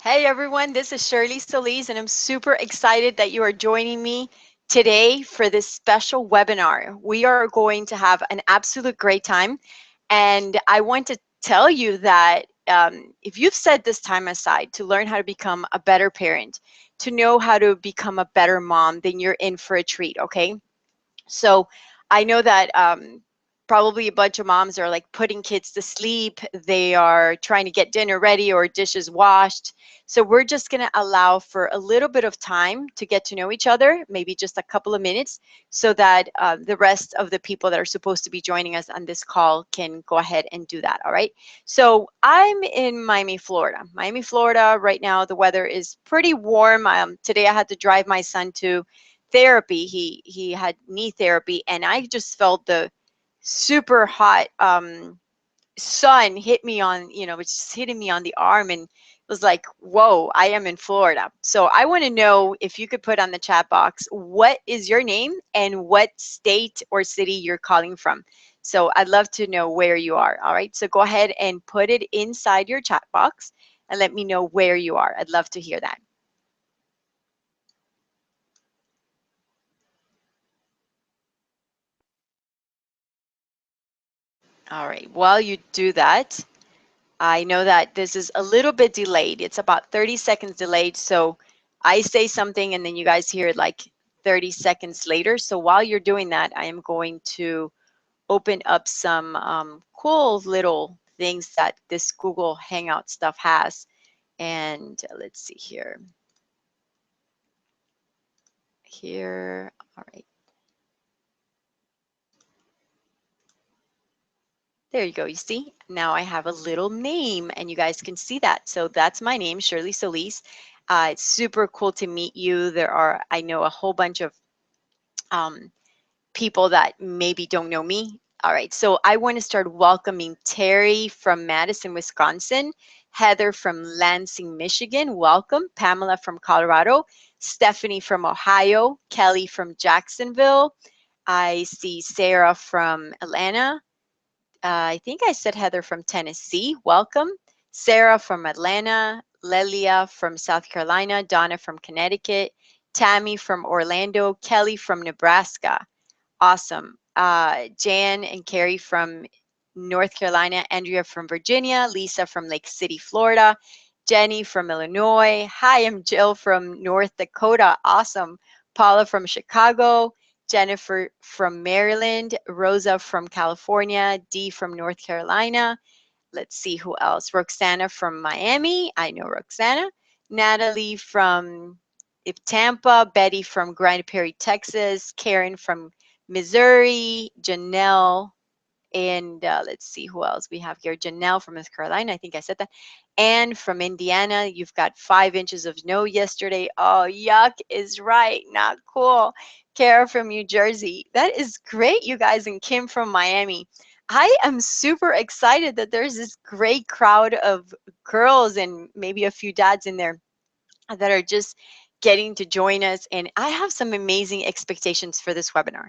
Hey everyone, this is Shirley Solis, and I'm super excited that you are joining me today for this special webinar. We are going to have an absolute great time, and I want to tell you that if you've set this time aside to learn how to become a better parent, to know how to become a better mom, then you're in for a treat, okay? So I know that probably a bunch of moms are like putting kids to sleep. They are trying to get dinner ready or dishes washed. So we're just going to allow for a little bit of time to get to know each other, maybe just a couple of minutes, so that the rest of the people that are supposed to be joining us on this call can go ahead and do that. All right. So I'm in Miami, Florida. Miami, Florida. Right now, the weather is pretty warm. Today, I had to drive my son to therapy. He had knee therapy, and I just felt the super hot sun hit me on, it's just hitting me on the arm, and it was like, whoa, I am in Florida. So I want to know if you could put on the chat box, what is your name and what state or city you're calling from. So I'd love to know where you are. All right, so go ahead and put it inside your chat box and let me know where you are. I'd love to hear that. All right, while you do that, I know that this is a little bit delayed. It's about 30 seconds delayed. So I say something and then you guys hear it like 30 seconds later. So while you're doing that, I am going to open up some cool little things that this Google Hangout stuff has. And let's see here. Here, all right. There you go. You see, now I have a little name and you guys can see that. So that's my name, Shirley Solis. It's super cool to meet you. I know a whole bunch of um, people that maybe don't know me. All right, so I want to start welcoming Terry from Madison, Wisconsin, Heather from Lansing, Michigan. Welcome. Pamela from Colorado, Stephanie from Ohio, Kelly from Jacksonville. I see Sarah from Atlanta. I think I said Heather from Tennessee. Welcome. Sarah from Atlanta, Lelia from South Carolina, Donna from Connecticut, Tammy from Orlando, Kelly from Nebraska. Awesome. Jan and Carrie from North Carolina, Andrea from Virginia, Lisa from Lake City, Florida, Jenny from Illinois. Hi, I'm Jill from North Dakota. Awesome. Paula from Chicago, Jennifer from Maryland, Rosa from California, Dee from North Carolina. Let's see who else. Roxana from Miami. I know Roxana. Natalie from Tampa, Betty from Grand Prairie, Texas, Karen from Missouri, Janelle, and let's see who else we have here. Janelle from North Carolina. I think I said that. Anne from Indiana. You've got 5 inches of snow yesterday. Oh, yuck is right. Not cool. Kara from New Jersey. That is great, you guys. And Kim from Miami. I am super excited that there's this great crowd of girls and maybe a few dads in there that are just getting to join us. And I have some amazing expectations for this webinar.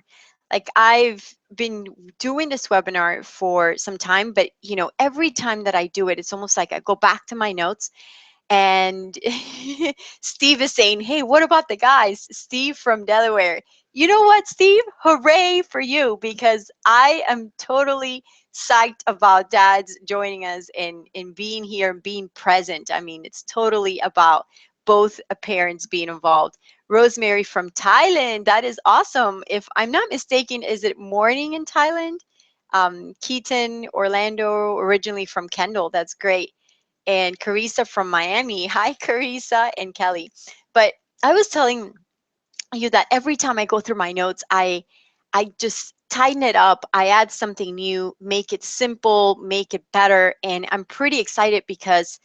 Like, I've been doing this webinar for some time, but every time that I do it, it's almost like I go back to my notes and Steve is saying, hey, what about the guys? Steve from Delaware. You know what, Steve? Hooray for you, because I am totally psyched about dads joining us and being here and being present. I mean, it's totally about both parents being involved. Rosemary from Thailand. That is awesome. If I'm not mistaken, is it morning in Thailand? Keaton, Orlando, originally from Kendall. That's great. And Carissa from Miami. Hi, Carissa and Kelly. But I was telling you that every time I go through my notes, I just tighten it up. I add something new, make it simple, make it better. And I'm pretty excited because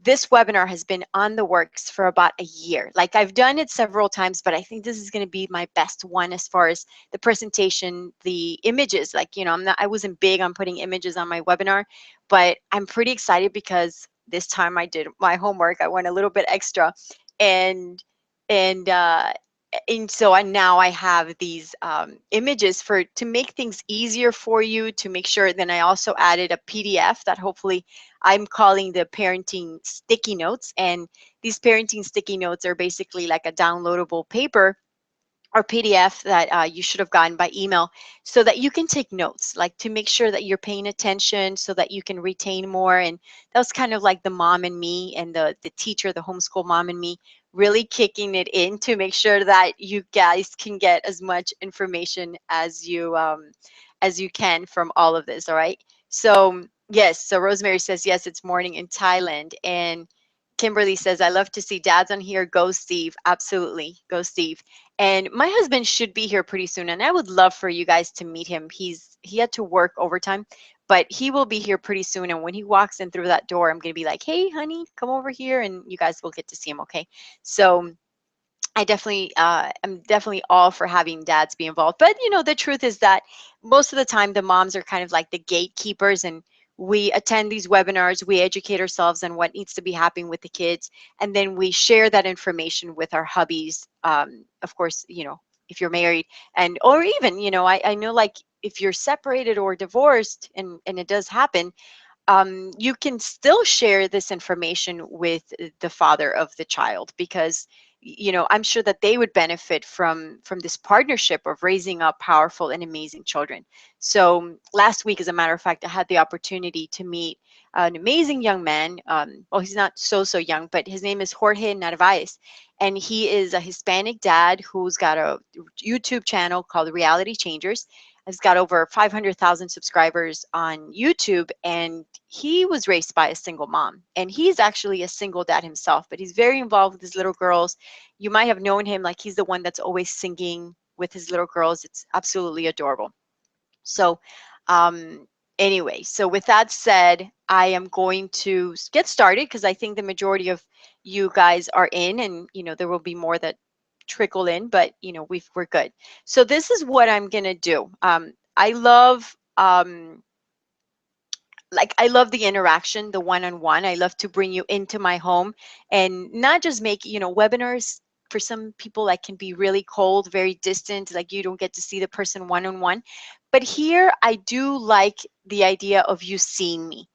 this webinar has been on the works for about a year. Like, I've done it several times, but I think this is going to be my best one as far as the presentation, the images. Like, I wasn't big on putting images on my webinar, but I'm pretty excited because this time I did my homework. I went a little bit extra, and and and so now I have these images to make things easier for you to make sure. Then I also added a PDF that hopefully I'm calling the parenting sticky notes. And these parenting sticky notes are basically like a downloadable paper or PDF that you should have gotten by email so that you can take notes, like to make sure that you're paying attention so that you can retain more. And that was kind of like the mom and me and the teacher, the homeschool mom and me, really kicking it in to make sure that you guys can get as much information as you can from all of this. All right. So yes, so Rosemary says yes, it's morning in Thailand. And Kimberly says, I love to see dads on here. Go Steve. Absolutely. Go Steve. And my husband should be here pretty soon, and I would love for you guys to meet him. He had to work overtime, but he will be here pretty soon. And when he walks in through that door, I'm gonna be like, "Hey, honey, come over here," and you guys will get to see him. Okay? So I definitely am definitely all for having dads be involved. But you know, the truth is that most of the time the moms are kind of like the gatekeepers, and we attend these webinars, we educate ourselves on what needs to be happening with the kids, and then we share that information with our hubbies. Of course, you know, if you're married, and or even, you know, I know like if you're separated or divorced, and it does happen, you can still share this information with the father of the child, because you know, I'm sure that they would benefit from this partnership of raising up powerful and amazing children. So last week, as a matter of fact, I had the opportunity to meet an amazing young man. Well, he's not so young, but his name is Jorge Narvaez, and he is a Hispanic dad who's got a YouTube channel called Reality Changers. He's got over 500,000 subscribers on YouTube, and he was raised by a single mom. And he's actually a single dad himself, but he's very involved with his little girls. You might have known him, like he's the one that's always singing with his little girls. It's absolutely adorable. So, um, anyway, so with that said, I am going to get started because I think the majority of you guys are in, and you know there will be more that trickle in, but you know we're good. So this is what I'm gonna do. I love like I love the interaction, the one-on-one. I love to bring you into my home and not just make, you know, webinars for some people like can be really cold, very distant, like you don't get to see the person one-on-one. But here I do like the idea of you seeing me.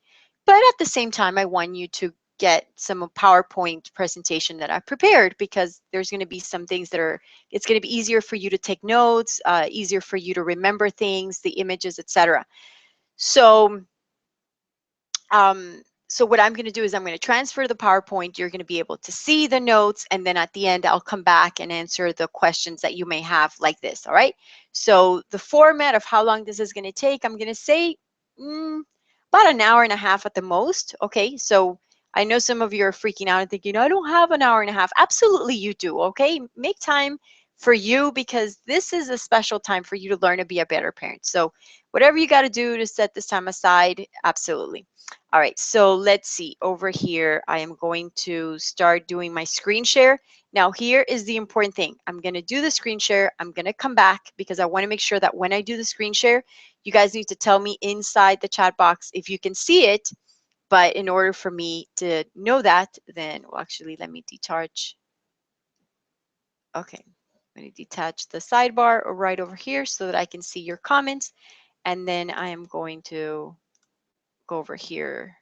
But at the same time, I want you to get some PowerPoint presentation that I've prepared, because there's going to be some things that are, it's going to be easier for you to take notes, easier for you to remember things, the images, etc. So so what I'm going to do is I'm going to transfer the PowerPoint. You're going to be able to see the notes. And then at the end, I'll come back and answer the questions that you may have like this. All right. So the format of how long this is going to take, I'm going to say about an hour and a half at the most. Okay. So I know some of you are freaking out and thinking, I don't have an hour and a half. Absolutely, you do. Okay. Make time for you, because this is a special time for you to learn to be a better parent. So whatever you got to do to set this time aside, absolutely. All right, so let's see over here. I am going to start doing my screen share. Now here is the important thing. I'm going to do the screen share. I'm going to come back because I want to make sure that when I do the screen share, you guys need to tell me inside the chat box if you can see it. But in order for me to know that, then, well, actually, let me detach. Okay, I'm going to detach the sidebar right over here so that I can see your comments. And then I am going to go over here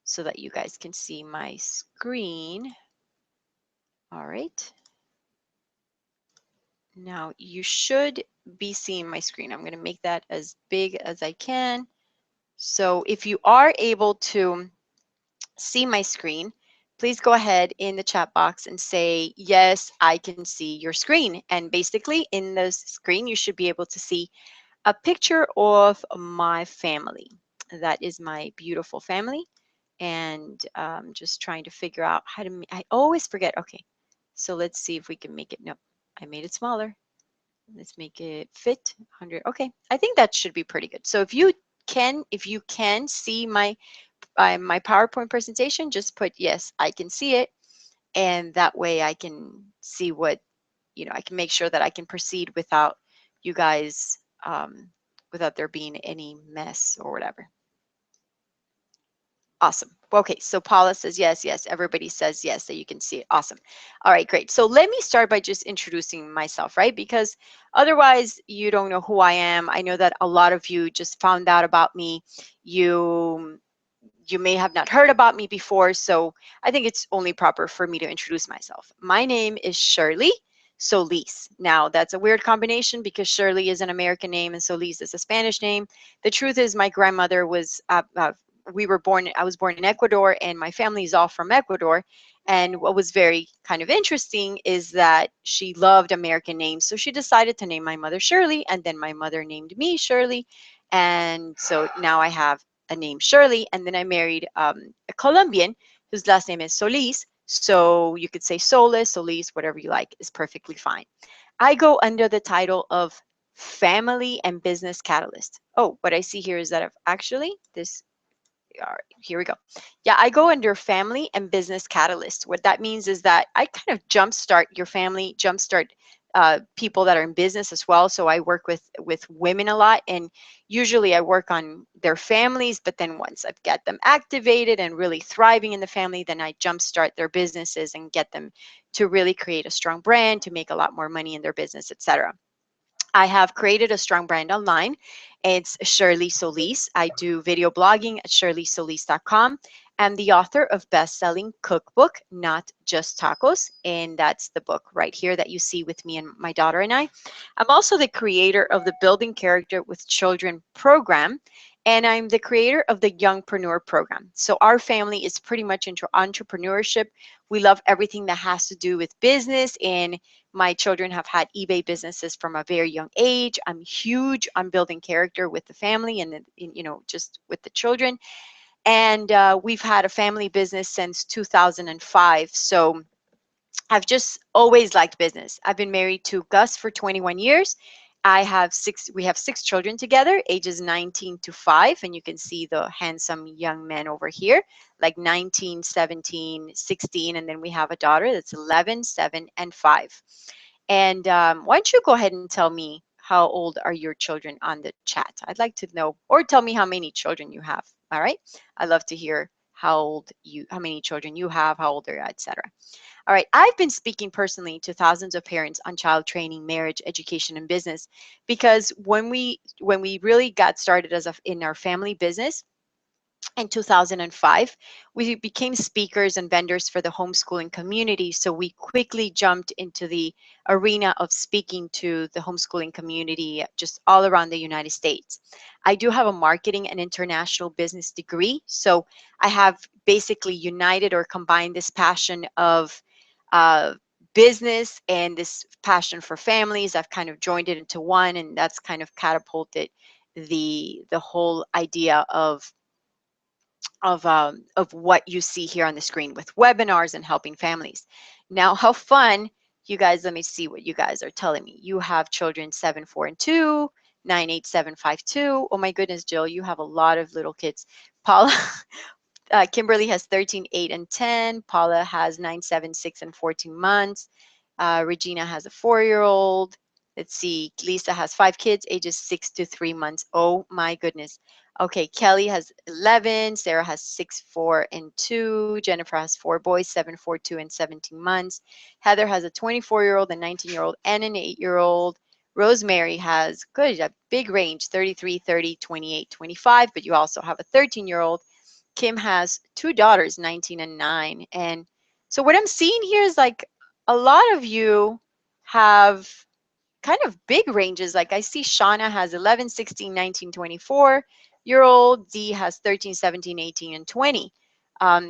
so that you guys can see my screen. All right. Now you should be seeing my screen. I'm going to make that as big as I can. So if you are able to see my screen, please go ahead in the chat box and say, yes, I can see your screen. And basically in the screen, you should be able to see a picture of my family. That is my beautiful family. And just trying to figure out how to, I always forget. Okay, so let's see if we can make it. No, I made it smaller. Let's make it fit 100. Okay, I think that should be pretty good. So if you can see my PowerPoint presentation, just put yes, I can see it, and that way I can see what, you know, I can make sure that I can proceed without you guys, without there being any mess or whatever. Awesome. Okay, so Paula says yes, yes. Everybody says yes, that you can see it. Awesome. All right, great. So let me start by just introducing myself, right? Because otherwise you don't know who I am. I know that a lot of you just found out about me. You may have not heard about me before, so I think it's only proper for me to introduce myself. My name is Shirley Solis. Now, that's a weird combination because Shirley is an American name and Solis is a Spanish name. The truth is, my grandmother was, I was born in Ecuador, and my family is all from Ecuador. And what was very kind of interesting is that she loved American names. So she decided to name my mother Shirley, and then my mother named me Shirley. And so now I have a name Shirley, and then I married a Colombian whose last name is Solis. So you could say Solis, Solis, whatever you like is perfectly fine. I go under the title of Family and Business Catalyst. Oh, what I see here is that I've actually, this all right, here we go. Yeah, I go under family and business catalyst. What that means is that I kind of jumpstart your family, jumpstart people that are in business as well. So I work with women a lot, and usually I work on their families. But then once I've got them activated and really thriving in the family, then I jumpstart their businesses and get them to really create a strong brand, to make a lot more money in their business, etc. I have created a strong brand online. It's Shirley Solis. I do video blogging at shirleysolis.com. I'm the author of best-selling cookbook, Not Just Tacos, and that's the book right here that you see with me and my daughter and I. I'm also the creator of the Building Character with Children program, and I'm the creator of the Youngpreneur program. So our family is pretty much into entrepreneurship. We love everything that has to do with business, and my children have had eBay businesses from a very young age. I'm huge on building character with the family and, just with the children. And we've had a family business since 2005. So I've just always liked business. I've been married to Gus for 21 years. We have six children together, ages 19 to 5. And you can see the handsome young men over here, like 19, 17, 16. And then we have a daughter that's 11, 7, and 5. And why don't you go ahead and tell me how old are your children on the chat? I'd like to know, or tell me how many children you have. All right. I love to hear how many children you have, how old they are, etc. All right, I've been speaking personally to thousands of parents on child training, marriage, education, and business because when we really got started in our family business in 2005, we became speakers and vendors for the homeschooling community. So we quickly jumped into the arena of speaking to the homeschooling community just all around the United States. I do have a marketing and international business degree. So I have basically united or combined this passion of uh, business and this passion for families. I've kind of joined it into one, and that's kind of catapulted the whole idea of what you see here on the screen with webinars and helping families. Now, how fun, you guys, let me see what you guys are telling me. You have children 7, 4, and 2, 9, 8, 7, 5, 2. Oh my goodness, Jill, you have a lot of little kids. Paula, Kimberly has 13, 8, and 10. Paula has 9, 7, 6, and 14 months. Regina has a 4-year-old. Let's see, Lisa has 5 kids, ages 6 to 3 months. Oh my goodness. Okay, Kelly has 11. Sarah has 6, 4, and 2. Jennifer has 4 boys, 7, 4, 2, and 17 months. Heather has a 24-year-old, a 19-year-old, and an 8-year-old. Rosemary has, good, a big range, 33, 30, 28, 25, but you also have a 13-year-old. Kim has 2 daughters, 19 and 9. And so what I'm seeing here is like a lot of you have kind of big ranges. Like I see Shauna has 11, 16, 19, 24-year-old. Dee has 13, 17, 18, and 20.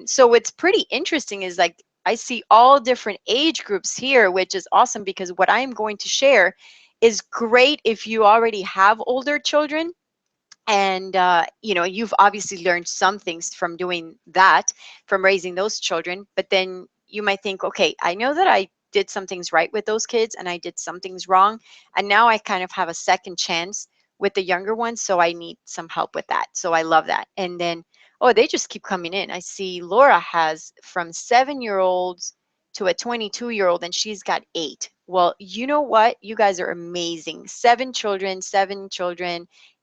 So what's pretty interesting is like I see all different age groups here, which is awesome because what I'm going to share is great if you already have older children and you've obviously learned some things from doing that, from raising those children. But then you might think, okay, I know that I did some things right with those kids and I did some things wrong, and now I kind of have a second chance with the younger ones, so I need some help with that. So I love that. And then, oh, they just keep coming in. I see Laura has from 7-year-olds to a 22-year-old, and she's got 8. Well, you know what, you guys are amazing. 7 children,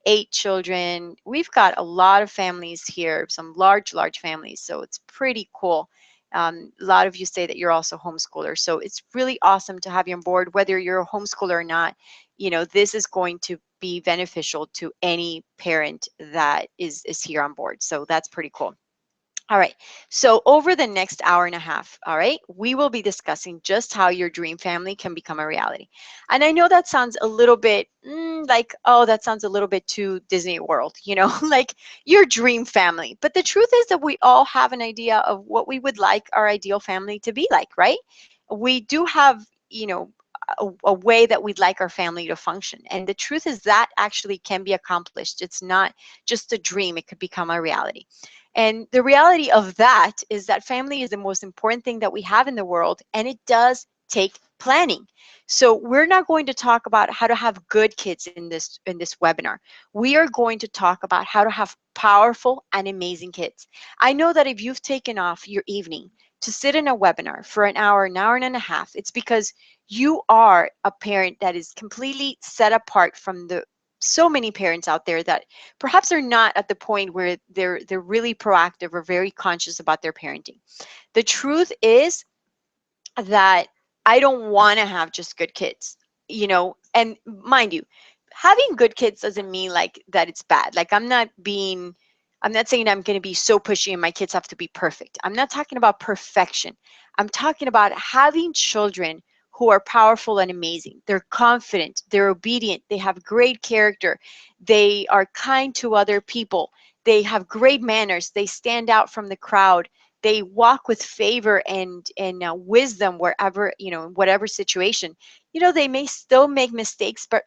8 children. We've got a lot of families here, some large families. So it's pretty cool. A lot of you say that you're also homeschoolers. So it's really awesome to have you on board, whether you're a homeschooler or not. You know, this is going to be beneficial to any parent that is here on board. So that's pretty cool. All right, so over the next hour and a half, all right, we will be discussing just how your dream family can become a reality. And I know that sounds a little bit like, oh, that sounds a little bit too Disney World, you know, like your dream family. But the truth is that we all have an idea of what we would like our ideal family to be like, right? We do have, you know, a way that we'd like our family to function. And the truth is that actually can be accomplished. It's not just a dream, it could become a reality. And the reality of that is that family is the most important thing that we have in the world, and it does take planning. So we're not going to talk about how to have good kids in this webinar. We are going to talk about how to have powerful and amazing kids. I know that if you've taken off your evening to sit in a webinar for an hour and a half, it's because you are a parent that is completely set apart from the so many parents out there that perhaps are not at the point where they're really proactive or very conscious about their parenting. The truth is that I don't want to have just good kids, you know, and mind you, having good kids doesn't mean like that it's bad. Like I'm not saying I'm going to be so pushy and my kids have to be perfect. I'm not talking about perfection. I'm talking about having children who are powerful and amazing. They're confident, they're obedient, they have great character, they are kind to other people, they have great manners, they stand out from the crowd, they walk with favor and wisdom wherever, you know, in whatever situation. You know, they may still make mistakes, but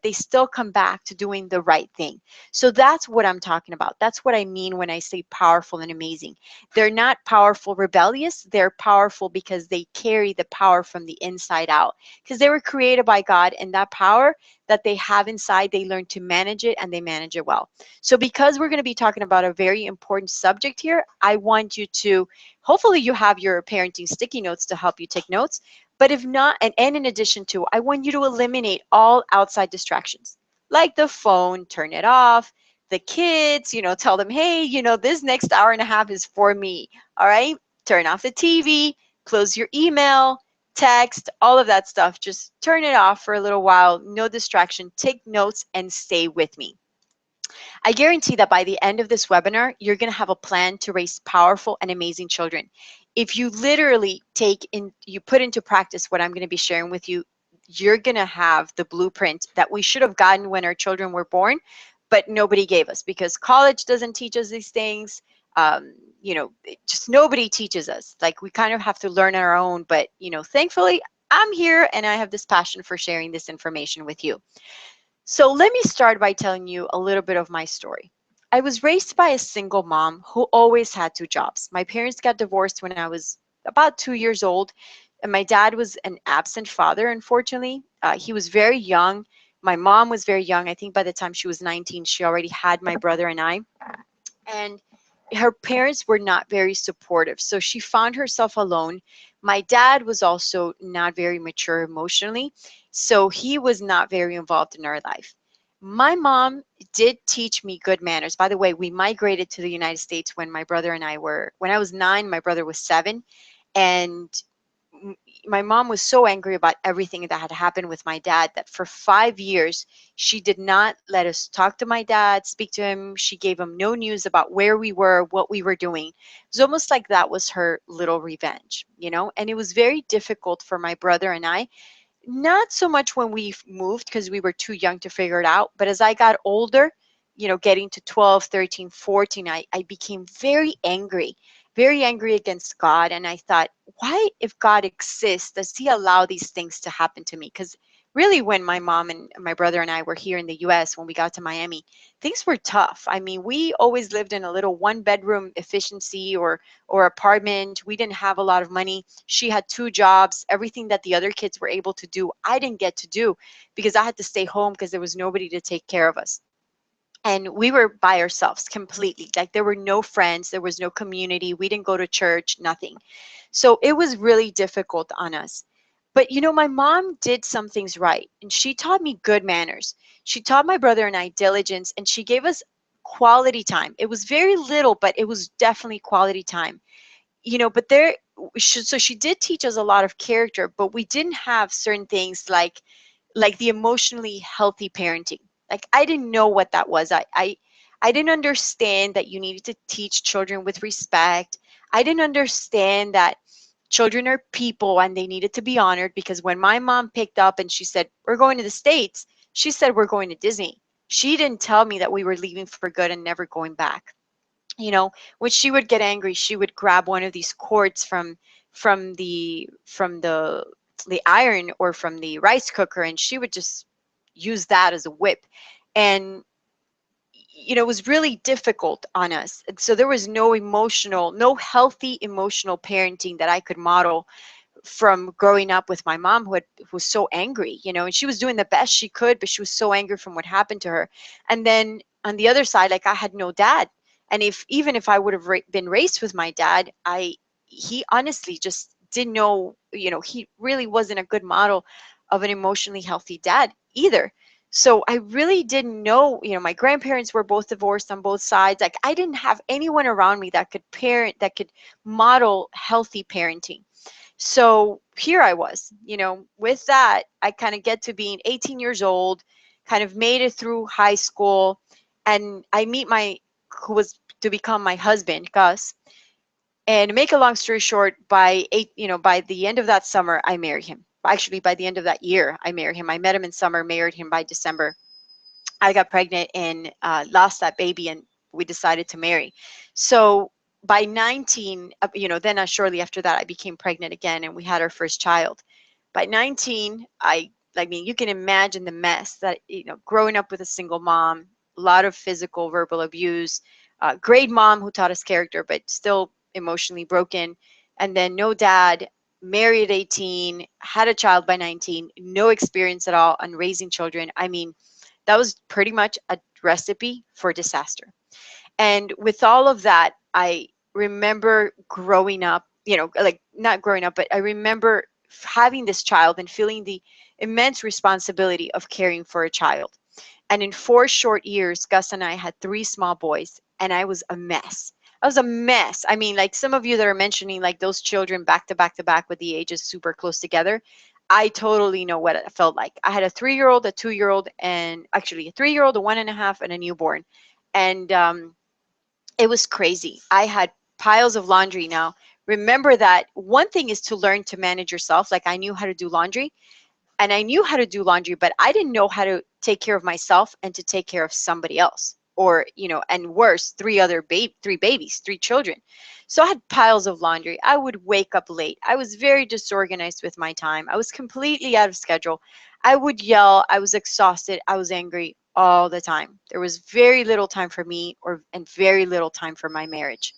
they still come back to doing the right thing. So that's what I'm talking about. That's what I mean when I say powerful and amazing. They're not powerful rebellious, they're powerful because they carry the power from the inside out, because they were created by God, and that power that they have inside, they learn to manage it, and they manage it well. So because we're going to be talking about a very important subject here, I want you to, hopefully you have your parenting sticky notes to help you take notes. But if not, and in addition to, I want you to eliminate all outside distractions, like the phone, turn it off, the kids, you know, tell them, hey, you know, this next hour and a half is for me. All right. Turn off the TV, close your email, text, all of that stuff. Just turn it off for a little while. No distraction. Take notes and stay with me. I guarantee that by the end of this webinar, you're going to have a plan to raise powerful and amazing children. If you literally you put into practice what I'm going to be sharing with you, you're going to have the blueprint that we should have gotten when our children were born, but nobody gave us, because college doesn't teach us these things. You know, just nobody teaches us. Like, we kind of have to learn on our own. But, you know, thankfully, I'm here and I have this passion for sharing this information with you. So let me start by telling you a little bit of my story. I was raised by a single mom who always had two jobs. My parents got divorced when I was about 2 years old, and my dad was an absent father, unfortunately. He was very young. My mom was very young. I think by the time she was 19, she already had my brother and I. And her parents were not very supportive. So she found herself alone. My dad was also not very mature emotionally. So he was not very involved in our life. My mom did teach me good manners. By the way, we migrated to the United States when when I was 9, my brother was 7. And my mom was so angry about everything that had happened with my dad that for 5 years she did not let us talk to my dad, speak to him. She gave him no news about where we were, what we were doing. It was almost like that was her little revenge, you know. And it was very difficult for my brother and I, not so much when we moved because we were too young to figure it out, but as I got older, you know, getting to 12, 13, 14, I became very angry against God. And I thought, why, if God exists, does he allow these things to happen to me? Because really, when my mom and my brother and I were here in the US, when we got to Miami, things were tough. I mean, we always lived in a little 1-bedroom efficiency or apartment. We didn't have a lot of money. She had 2 jobs. Everything that the other kids were able to do, I didn't get to do because I had to stay home because there was nobody to take care of us. And we were by ourselves completely. Like, there were no friends, there was no community. We didn't go to church, nothing. So it was really difficult on us. But my mom did some things right, and she taught me good manners. She taught my brother and I diligence, and she gave us quality time. It was very little, but it was definitely quality time. But so she did teach us a lot of character, but we didn't have certain things like the emotionally healthy parenting. Like, I didn't know what that was. I didn't understand that you needed to teach children with respect. I didn't understand that children are people and they needed to be honored, because when my mom picked up and she said, "We're going to the States," she said, "We're going to Disney." She didn't tell me that we were leaving for good and never going back. When she would get angry, she would grab one of these cords from the iron or from the rice cooker, and she would just use that as a whip. And it was really difficult on us. And so there was no healthy emotional parenting that I could model from growing up with my mom, who was so angry, and she was doing the best she could, but she was so angry from what happened to her. And then on the other side, like, I had no dad. And even if I would have been raised with my dad, he honestly just didn't know, he really wasn't a good model of an emotionally healthy dad either. So I really didn't know, my grandparents were both divorced on both sides. Like, I didn't have anyone around me that could that could model healthy parenting. So here I was, with that, I kind of get to being 18 years old, kind of made it through high school, and I meet who was to become my husband, Gus. And to make a long story short, by the end of that summer, I married him. Actually, by the end of that year, I married him. I met him in summer, married him by December. I got pregnant and lost that baby, and we decided to marry. So by 19, then shortly after that, I became pregnant again, and we had our first child. By 19, I mean, you can imagine the mess that, growing up with a single mom, a lot of physical, verbal abuse, great mom who taught us character, but still emotionally broken, and then no dad, married at 18, had a child by 19, no experience at all on raising children. I mean, that was pretty much a recipe for disaster. And with all of that, I remember growing up, like, not growing up, but I remember having this child and feeling the immense responsibility of caring for a child. And in 4 short years, Gus and I had three small boys, and I was a mess. I was a mess. I mean, like, some of you that are mentioning, like, those children back to back to back with the ages super close together, I totally know what it felt like. I had a 3-year old, a 2-year old, and actually a 3-year old, a 1.5, and a newborn. And it was crazy. I had piles of laundry. Now, remember that one thing is to learn to manage yourself. Like, I knew how to do laundry, and I knew how to do laundry, but I didn't know how to take care of myself and to take care of somebody else, or, and worse, three babies, three children. So I had piles of laundry. I would wake up late. I was very disorganized with my time. I was completely out of schedule. I would yell. I was exhausted. I was angry all the time. There was very little time for me, and very little time for my marriage.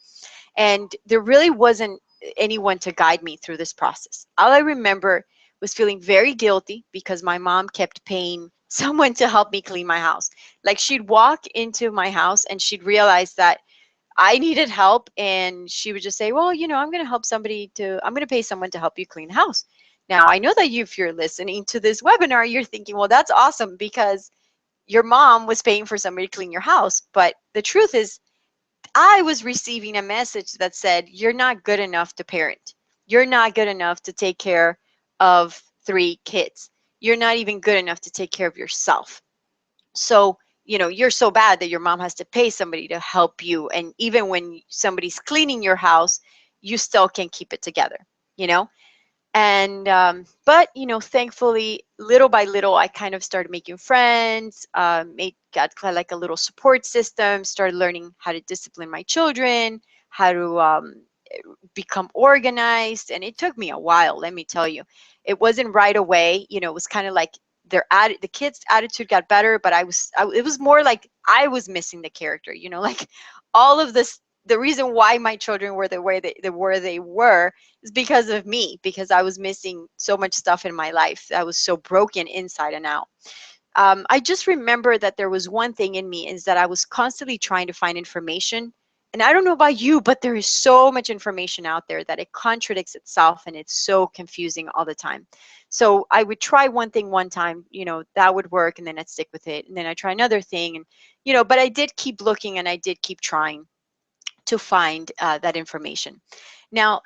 And there really wasn't anyone to guide me through this process. All I remember was feeling very guilty because my mom kept paying someone to help me clean my house. Like, she'd walk into my house and she'd realize that I needed help, and she would just say, "Well, I'm going to I'm going to pay someone to help you clean the house." Now, I know that if you're listening to this webinar, you're thinking, "Well, that's awesome because your mom was paying for somebody to clean your house." But the truth is, I was receiving a message that said, "You're not good enough to parent. You're not good enough to take care of three kids. You're not even good enough to take care of yourself. So, you're so bad that your mom has to pay somebody to help you. And even when somebody's cleaning your house, you still can't keep it together, you know?" And but thankfully, little by little, I kind of started making friends, got kind of like a little support system, started learning how to discipline my children, how to become organized. And it took me a while, let me tell you. It wasn't right away. It was kind of like the kids' attitude got better, but it was more like I was missing the character, like, all of this. The reason why my children were the way they were is because of me, because I was missing so much stuff in my life. I was so broken inside and out. I just remember that there was one thing in me, is that I was constantly trying to find information And I don't know about you, but there is so much information out there that it contradicts itself and it's so confusing all the time. So I would try one thing one time, that would work, and then I'd stick with it. And then I try another thing, and, but I did keep looking and I did keep trying to find that information. Now,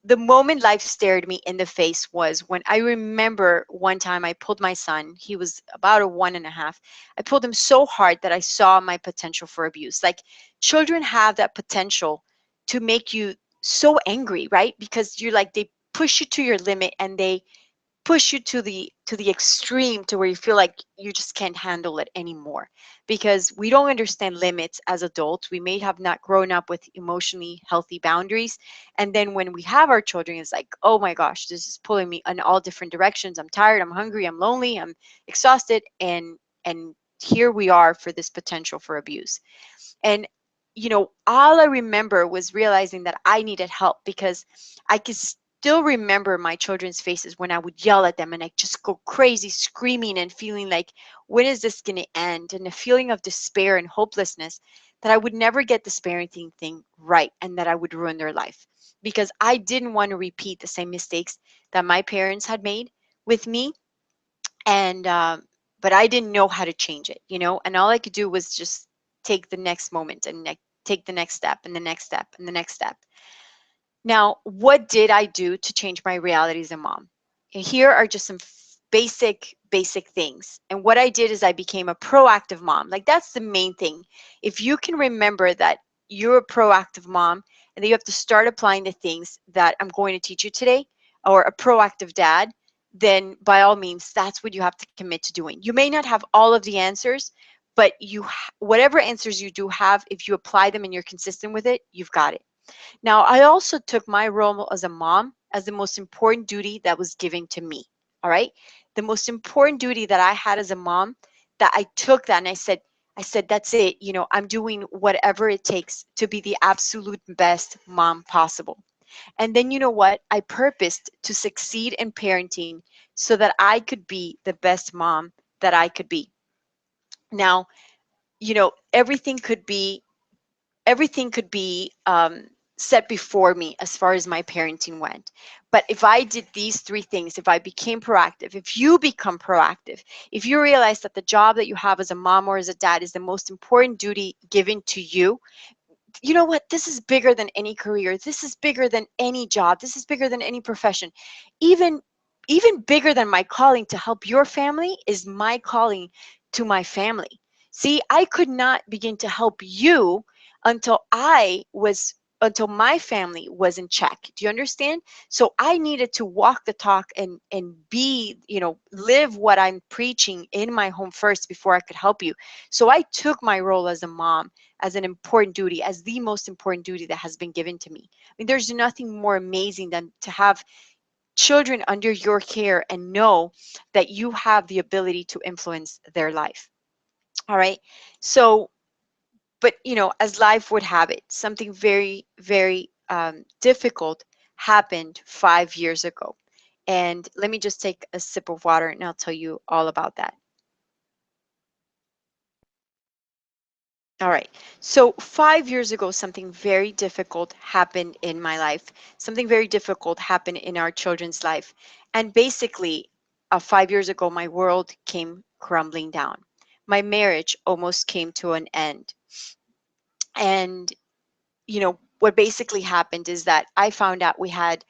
the moment life stared me in the face was when I remember one time I pulled my son. He was about a 1.5. I pulled him so hard that I saw my potential for abuse. Like, children have that potential to make you so angry, right? Because you're like, they push you to your limit and they push you to the extreme, to where you feel like you just can't handle it anymore, because we don't understand limits as adults. We may have not grown up with emotionally healthy boundaries, and then when we have our children, it's like, oh my gosh, this is pulling me in all different directions. I'm tired, I'm hungry, I'm lonely, I'm exhausted, and here we are for this potential for abuse. And all I remember was realizing that I needed help, because I could still remember my children's faces when I would yell at them and I just go crazy screaming and feeling like, when is this going to end? And a feeling of despair and hopelessness, that I would never get this parenting thing right and that I would ruin their life, because I didn't want to repeat the same mistakes that my parents had made with me. And but I didn't know how to change it, and all I could do was just take the next moment and take the next step and the next step and the next step. Now, what did I do to change my reality as a mom? And here are just some basic things. And what I did is I became a proactive mom. Like, that's the main thing. If you can remember that you're a proactive mom, and that you have to start applying the things that I'm going to teach you today, or a proactive dad, then by all means, that's what you have to commit to doing. You may not have all of the answers, but whatever answers you do have, if you apply them and you're consistent with it, you've got it. Now, I also took my role as a mom as the most important duty that was given to me. All right. The most important duty that I had as a mom, that I took that and I said, that's it. I'm doing whatever it takes to be the absolute best mom possible. And then, you know what? I purposed to succeed in parenting so that I could be the best mom that I could be. Now, everything could be set before me as far as my parenting went. But if I did these three things, if I became proactive, if you become proactive, if you realize that the job that you have as a mom or as a dad is the most important duty given to you, you know what? This is bigger than any career. This is bigger than any job. This is bigger than any profession. Even even bigger than my calling to help your family is my calling to my family. See, I could not begin to help you until until my family was in check. Do you understand? So I needed to walk the talk and be, live what I'm preaching in my home first before I could help you. So I took my role as a mom as an important duty, as the most important duty that has been given to me. I mean, there's nothing more amazing than to have children under your care and know that you have the ability to influence their life. All right. So, but as life would have it, something very, very difficult happened 5 years ago. And let me just take a sip of water and I'll tell you all about that. All right. So 5 years ago, something very difficult happened in my life. Something very difficult happened in our children's life. And basically, 5 years ago, my world came crumbling down. My marriage almost came to an end. And what basically happened is that I found out we had,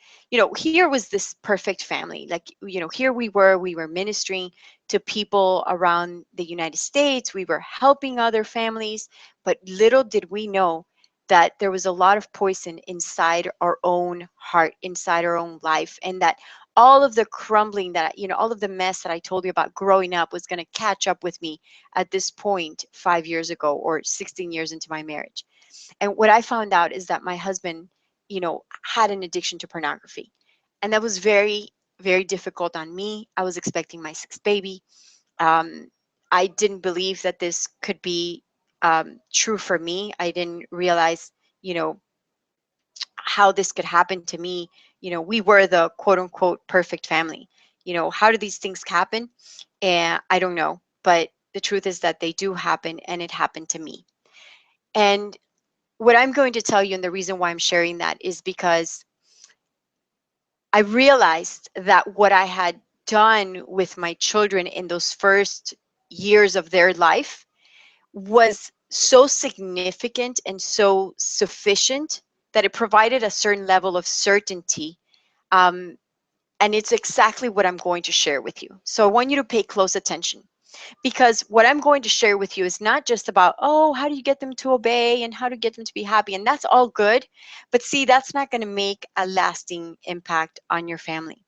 here was this perfect family. Like, here we were ministering to people around the United States. We were helping other families, but little did we know that there was a lot of poison inside our own heart, inside our own life, and that all of the crumbling that, all of the mess that I told you about growing up was going to catch up with me at this point 5 years ago, or 16 years into my marriage. And what I found out is that my husband, had an addiction to pornography. And that was very, very difficult on me. I was expecting my sixth baby. Um, I didn't believe that this could be true for me. I didn't realize, you know, how this could happen to me. We were the quote unquote perfect family. How do these things happen? And I don't know. But the truth is that they do happen, and it happened to me. And what I'm going to tell you, and the reason why I'm sharing that, is because I realized that what I had done with my children in those first years of their life was so significant and so sufficient that it provided a certain level of certainty. Um, and it's exactly what I'm going to share with you. So I want you to pay close attention, because what I'm going to share with you is not just about, oh, how do you get them to obey and how to get them to be happy. And that's all good. But see, that's not going to make a lasting impact on your family.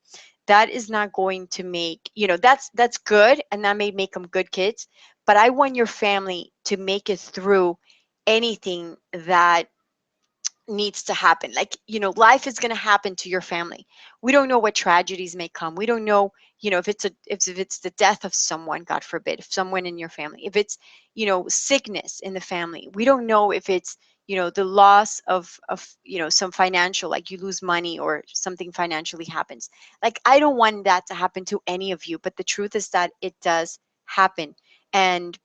That is not going to make, that's good, and that may make them good kids. But I want your family to make it through anything that needs to happen. Like, life is going to happen to your family. We don't know what tragedies may come. We don't know, if it's the death of someone, God forbid, if someone in your family, if it's, sickness in the family. We don't know if it's, the loss of some financial, like you lose money or something financially happens. Like, I don't want that to happen to any of you, but the truth is that it does happen. And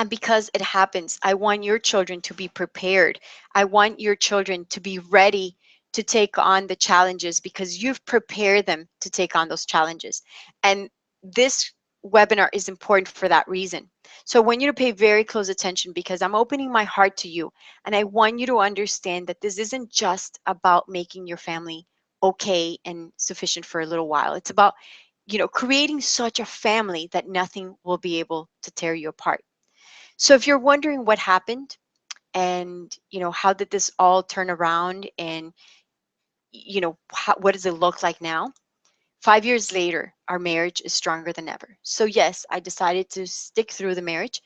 because it happens, I want your children to be prepared. I want your children to be ready to take on the challenges, because you've prepared them to take on those challenges. And this webinar is important for that reason. So I want you to pay very close attention, because I'm opening my heart to you. And I want you to understand that this isn't just about making your family okay and sufficient for a little while. It's about, creating such a family that nothing will be able to tear you apart. So if you're wondering what happened, and how did this all turn around, and what does it look like now? 5 years later, our marriage is stronger than ever. So yes, I decided to stick through the marriage.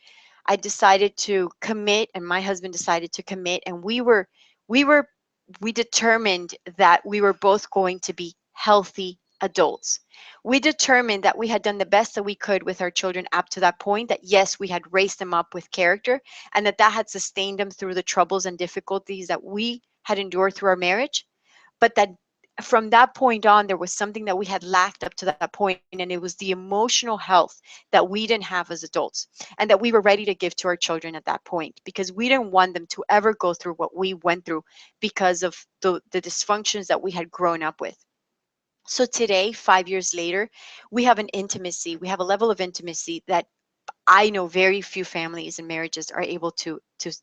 I decided to commit, and my husband decided to commit, and we were we determined that we were both going to be healthy adults. We determined that we had done the best that we could with our children up to that point, that yes, we had raised them up with character, and that had sustained them through the troubles and difficulties that we had endured through our marriage. But that from that point on, there was something that we had lacked up to that point, and it was the emotional health that we didn't have as adults, and that we were ready to give to our children at that point, because we didn't want them to ever go through what we went through because of the dysfunctions that we had grown up with. So today, 5 years later, we have an intimacy, we have a level of intimacy that I know very few families and marriages are able to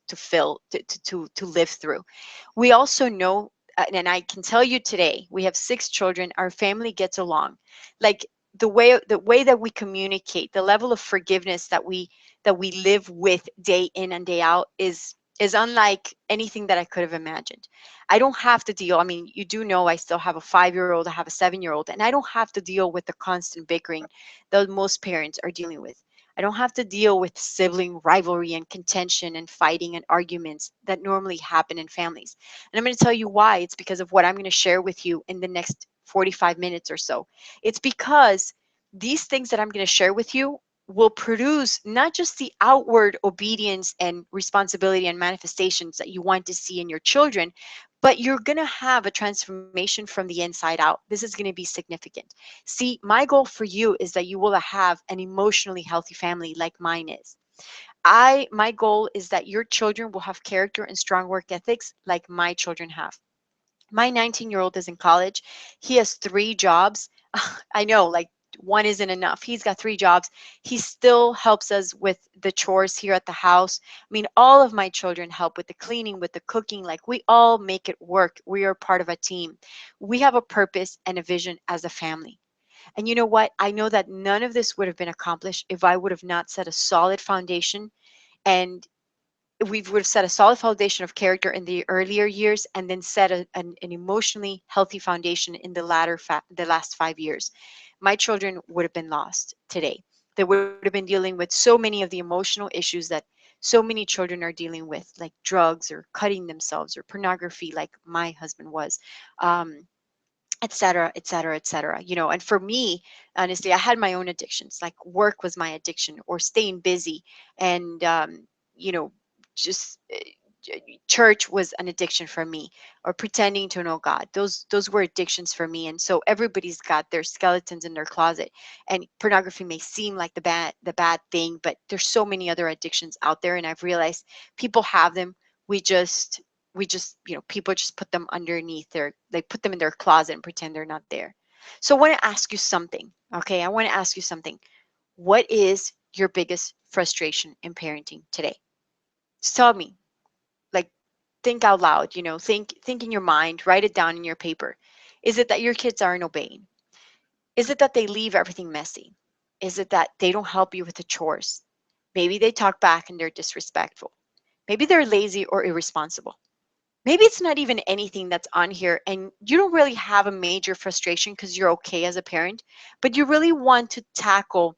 fill to live through. We also know, and I can tell you today, we have 6 children. Our family gets along. Like, the way that we communicate, the level of forgiveness that we live with day in and day out is unlike anything that I could have imagined. I don't have to deal. I mean, you do know I still have a 5-year-old, I have a 7-year-old, and I don't have to deal with the constant bickering that most parents are dealing with. I don't have to deal with sibling rivalry and contention and fighting and arguments that normally happen in families. And I'm going to tell you why. It's because of what I'm going to share with you in the next 45 minutes or so. It's because these things that I'm going to share with you will produce not just the outward obedience and responsibility and manifestations that you want to see in your children, but you're going to have a transformation from the inside out. This is going to be significant. See, my goal for you is that you will have an emotionally healthy family like mine is. My goal is that your children will have character and strong work ethics like my children have. My 19-year-old is in college. He has 3 jobs. I know, like, one isn't enough. He's got 3 jobs. He still helps us with the chores here at the house. I mean, all of my children help with the cleaning, with the cooking. Like, we all make it work. We are part of a team. We have a purpose and a vision as a family. And you know what? I know that none of this would have been accomplished if I would have not set a solid foundation, and we would have set a solid foundation of character in the earlier years, and then set an emotionally healthy foundation in the last 5 years. My children would have been lost today. They would have been dealing with so many of the emotional issues that so many children are dealing with, like drugs or cutting themselves or pornography, like my husband was. Et cetera, et cetera, et cetera. And for me, honestly, I had my own addictions. Like, work was my addiction, or staying busy, and you know, just church was an addiction for me, or pretending to know God. Those were addictions for me. And so everybody's got their skeletons in their closet. And pornography may seem like the bad thing, but there's so many other addictions out there, and I've realized people have them. we just people just put them underneath they put them in their closet and pretend they're not there. So I want to ask you something. Okay, I want to ask you something. What is your biggest frustration in parenting today? Just tell me. Like, think out loud, think in your mind, write it down in your paper. Is it that your kids aren't obeying? Is it that they leave everything messy? Is it that they don't help you with the chores? Maybe they talk back and they're disrespectful. Maybe they're lazy or irresponsible. Maybe it's not even anything that's on here and you don't really have a major frustration because you're okay as a parent, but you really want to tackle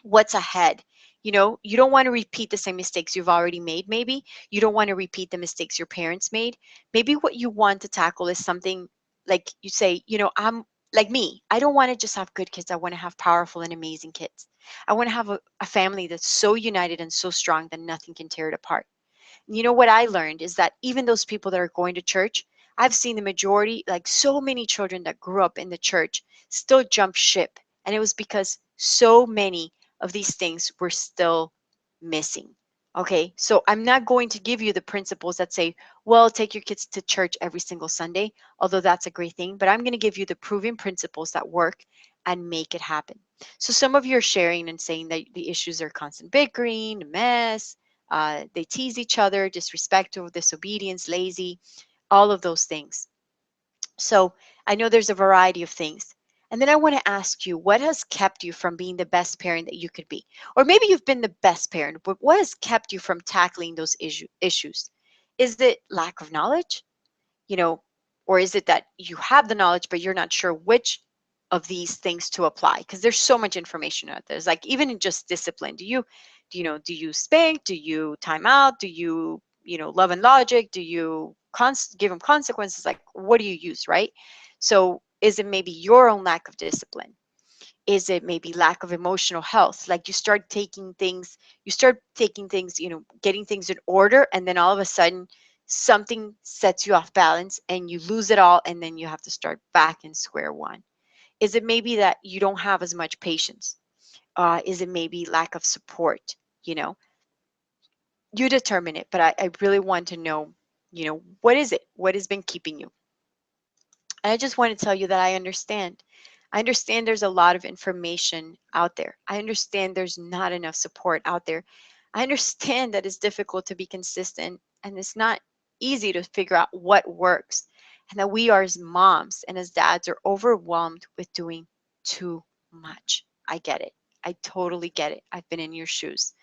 what's ahead. You don't want to repeat the same mistakes you've already made, maybe. You don't want to repeat the mistakes your parents made. Maybe what you want to tackle is something like you say, I'm like me. I don't want to just have good kids. I want to have powerful and amazing kids. I want to have a family that's so united and so strong that nothing can tear it apart. What I learned is that even those people that are going to church, I've seen the majority, like so many children that grew up in the church, still jump ship. And it was because so many of these things were still missing. Okay, so I'm not going to give you the principles that say, well, take your kids to church every single Sunday, although that's a great thing, but I'm going to give you the proven principles that work and make it happen. So some of you are sharing and saying that the issues are constant bickering, a mess, they tease each other, disrespectful, disobedience, lazy, all of those things. So I know there's a variety of things. And then I want to ask you, what has kept you from being the best parent that you could be? Or maybe you've been the best parent, but what has kept you from tackling those issues? Is it lack of knowledge? you know, or is it that you have the knowledge, but you're not sure which of these things to apply? Because there's so much information out there. It's like even in just discipline, do you spank? Do you time out? Do love and logic? Do you give them consequences? Like, what do you use, right? So is it maybe your own lack of discipline? Is it maybe lack of emotional health? Like you start taking things, getting things in order, and then all of a sudden something sets you off balance and you lose it all, and then you have to start back in square one. Is it maybe that you don't have as much patience? Is it maybe lack of support? You know, you determine it, but I really want to know, what is it? What has been keeping you? And I just want to tell you that I understand. I understand there's a lot of information out there. I understand there's not enough support out there. I understand that it's difficult to be consistent and it's not easy to figure out what works. And that we are as moms and as dads are overwhelmed with doing too much. I get it. I totally get it. I've been in your shoes.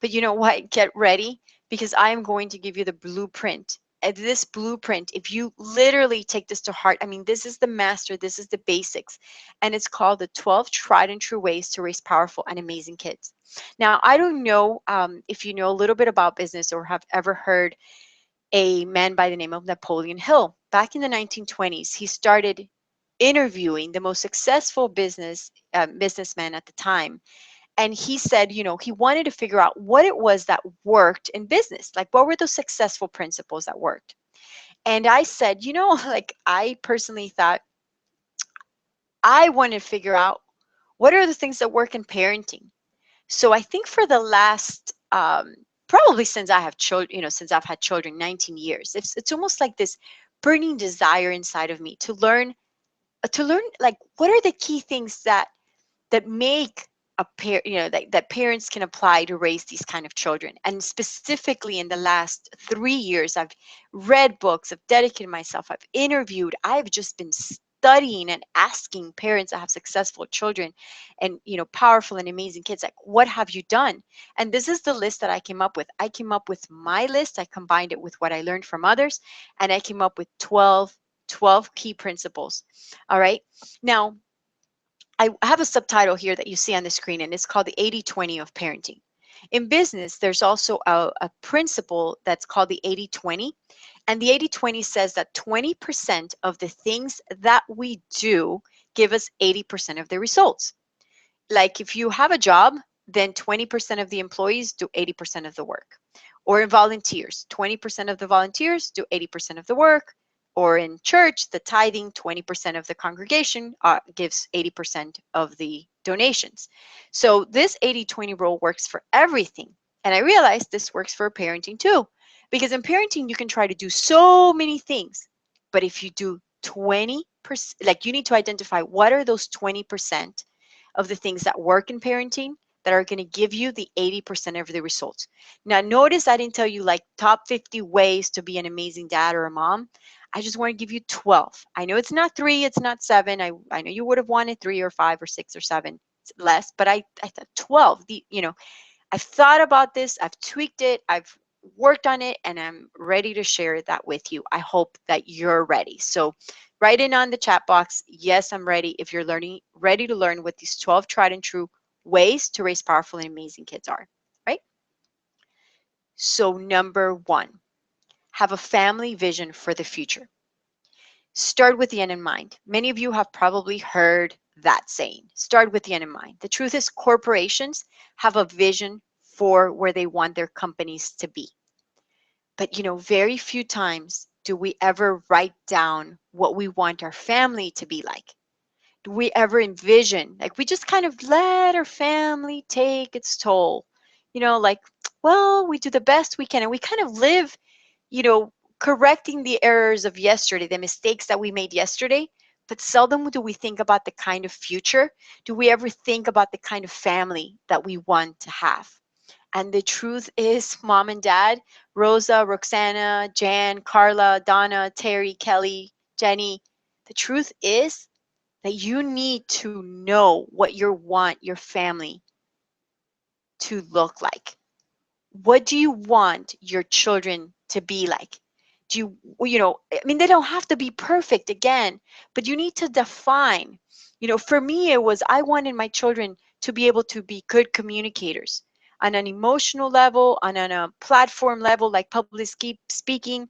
But you know what? Get ready because I am going to give you the blueprint. And this blueprint, if you literally take this to heart, I mean, this is the master, this is the basics, and it's called the 12 tried and true ways to raise powerful and amazing kids. Now, I don't know if you know a little bit about business or have ever heard a man by the name of Napoleon Hill. Back in the 1920s, he started interviewing the most successful businessmen at the time, and he said, he wanted to figure out what it was that worked in business. Like, what were those successful principles that worked? And I said, like, I personally thought I want to figure out what are the things that work in parenting. So I think for the last, probably since I have children, since I've had children, 19 years, it's almost like this burning desire inside of me to learn like what are the key things that make a pair that parents can apply to raise these kind of children. And specifically in the last 3 years, I've read books, I've dedicated myself, I've interviewed, I've just been studying and asking parents that have successful children and powerful and amazing kids, like, what have you done? And this is the list that I came up with. I came up with my list, I combined it with what I learned from others, and I came up with 12 key principles. All right, now I have a subtitle here that you see on the screen, and it's called the 80-20 of parenting. In business, there's also a principle that's called the 80-20. And the 80-20 says that 20% of the things that we do give us 80% of the results. Like if you have a job, then 20% of the employees do 80% of the work. Or in volunteers, 20% of the volunteers do 80% of the work. Or in church, the tithing, 20% of the congregation gives 80% of the donations. So this 80-20 rule works for everything. And I realized this works for parenting too, Because in parenting, you can try to do so many things, but if you do 20%, like you need to identify what are those 20% of the things that work in parenting that are going to give you the 80% of the results. Now, notice I didn't tell you like top 50 ways to be an amazing dad or a mom. I just want to give you 12. I know it's not three, it's not seven. I know you would have wanted three or five or six or seven less, but I thought 12. I've thought about this, I've tweaked it, I've worked on it, and I'm ready to share that with you. I hope that you're ready. So write in on the chat box, yes, I'm ready, if you're ready to learn what these 12 tried and true ways to raise powerful and amazing kids are, right? So number one, have a family vision for the future. Start with the end in mind. Many of you have probably heard that saying, start with the end in mind. The truth is corporations have a vision for where they want their companies to be. But very few times do we ever write down what we want our family to be like. Do we ever envision, like we just kind of let our family take its toll? Like, well, we do the best we can and we kind of live, you know, correcting the errors of yesterday, the mistakes that we made yesterday, but seldom do we think about the kind of future. Do we ever think about the kind of family that we want to have? And the truth is, mom and dad, Rosa, Roxana, Jan, Carla, Donna, Terry, Kelly, Jenny, the truth is that you need to know what you want your family to look like. What do you want your children to be like? Do I mean, they don't have to be perfect again, but you need to define. For me, it was I wanted my children to be able to be good communicators on an emotional level, on a platform level, like public speaking.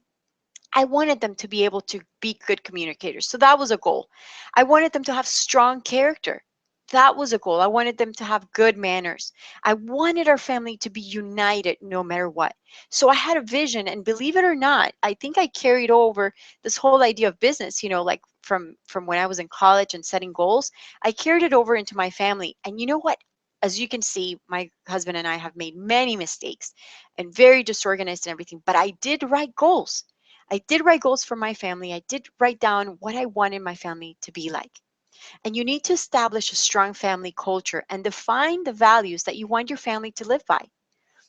I wanted them to be able to be good communicators. So that was a goal. I wanted them to have strong character. That was a goal. I wanted them to have good manners. I wanted our family to be united no matter what. So I had a vision, and believe it or not, I think I carried over this whole idea of business, like from when I was in college and setting goals. I carried it over into my family. And you know what? As you can see, my husband and I have made many mistakes and very disorganized and everything, but I did write goals. I did write goals for my family. I did write down what I wanted my family to be like. And you need to establish a strong family culture and define the values that you want your family to live by.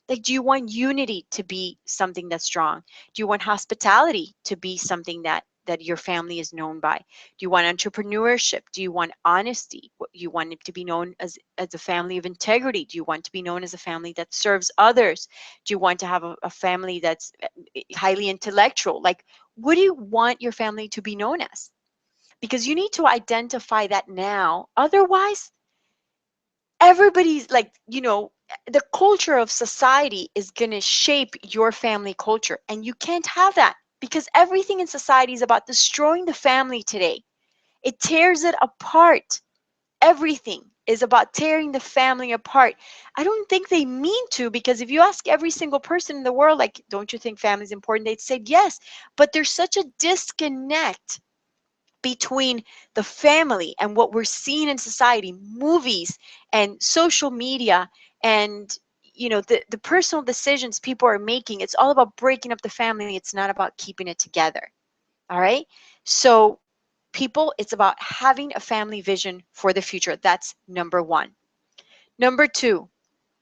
Like, do you want unity to be something that's strong? Do you want hospitality to be something that your family is known by? Do you want entrepreneurship? Do you want honesty? You want it to be known as a family of integrity? Do you want to be known as a family that serves others? Do you want to have a family that's highly intellectual? Like, what do you want your family to be known as? Because you need to identify that now. Otherwise, everybody's like, the culture of society is going to shape your family culture. And you can't have that because everything in society is about destroying the family today. It tears it apart. Everything is about tearing the family apart. I don't think they mean to, because if you ask every single person in the world, like, don't you think family is important? They'd say yes. But there's such a disconnect between the family and what we're seeing in society, movies and social media, and the personal decisions people are making. It's all about breaking up the family. It's not about keeping it together. All right. So people, it's about having a family vision for the future. That's number one. Number two,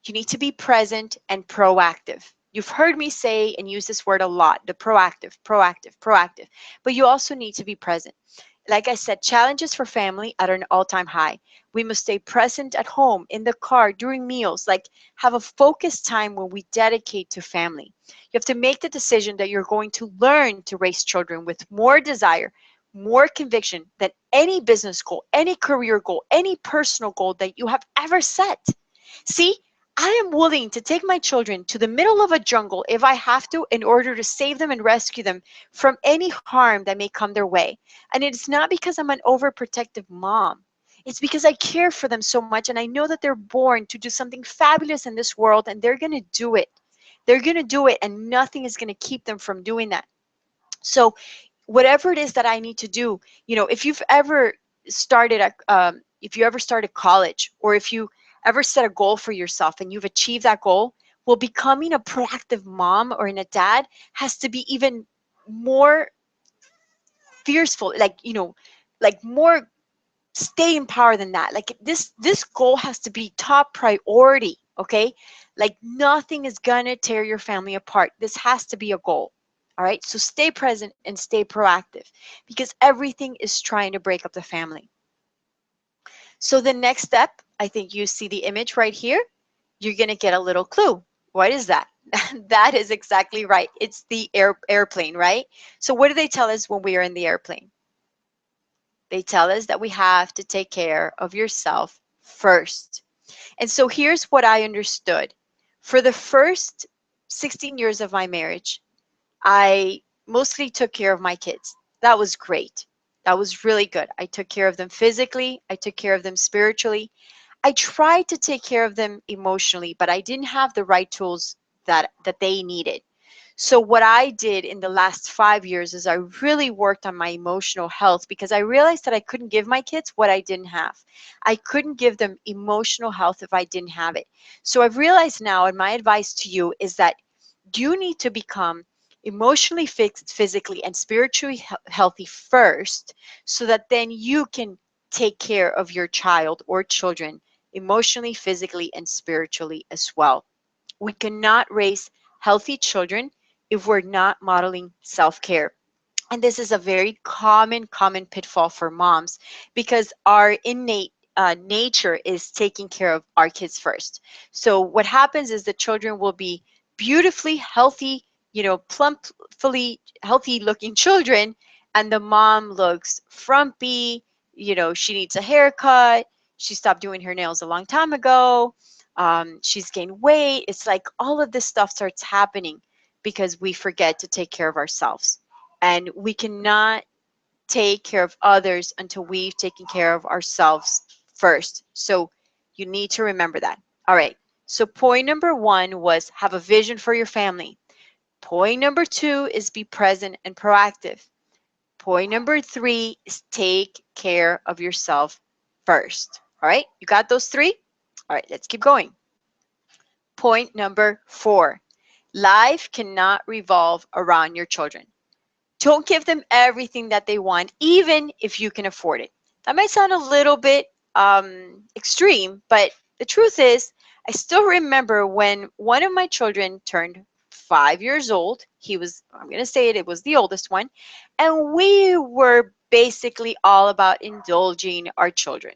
you need to be present and proactive. You've heard me say and use this word a lot, the proactive, proactive, proactive. But you also need to be present. Like I said, challenges for family at an all-time high. We must stay present at home, in the car, during meals, like have a focused time when we dedicate to family. You have to make the decision that you're going to learn to raise children with more desire, more conviction than any business goal, any career goal, any personal goal that you have ever set. See, I am willing to take my children to the middle of a jungle if I have to in order to save them and rescue them from any harm that may come their way. And it's not because I'm an overprotective mom. It's because I care for them so much and I know that they're born to do something fabulous in this world and they're going to do it. They're going to do it and nothing is going to keep them from doing that. So whatever it is that I need to do, if you've ever if you ever started college, or if you ever set a goal for yourself and you've achieved that goal, Well, becoming a proactive mom or a dad has to be even more fearful, like, like more stay in power than that. Like this goal has to be top priority, okay? Like nothing is gonna tear your family apart. This has to be a goal. All right? So stay present and stay proactive because everything is trying to break up the family. So the next step, I think you see the image right here. You're going to get a little clue. What is that? That is exactly right. It's the airplane, right? So what do they tell us when we are in the airplane? They tell us that we have to take care of yourself first. And so here's what I understood. For the first 16 years of my marriage, I mostly took care of my kids. That was great. That was really good. I took care of them physically, I took care of them spiritually. I tried to take care of them emotionally, but I didn't have the right tools that they needed. So what I did in the last 5 years is I really worked on my emotional health because I realized that I couldn't give my kids what I didn't have. I couldn't give them emotional health if I didn't have it. So I've realized now, and my advice to you is that you need to become emotionally fixed, physically, and spiritually healthy first so that then you can take care of your child or children emotionally, physically, and spiritually as well. We cannot raise healthy children if we're not modeling self-care. And this is a very common pitfall for moms because our innate nature is taking care of our kids first. So what happens is the children will be beautifully healthy, plumply healthy looking children, and the mom looks frumpy. She needs a haircut. She stopped doing her nails a long time ago. She's gained weight. It's like all of this stuff starts happening because we forget to take care of ourselves. And we cannot take care of others until we've taken care of ourselves first. So you need to remember that. All right. So point number 1 was have a vision for your family. Point number 2 is be present and proactive. Point number 3 is take care of yourself first. All right. You got those 3? All right. Let's keep going. Point number 4. Life cannot revolve around your children. Don't give them everything that they want, even if you can afford it. That might sound a little bit extreme, but the truth is, I still remember when one of my children turned 5 years old. I'm going to say it, it was the oldest one. And we were basically all about indulging our children,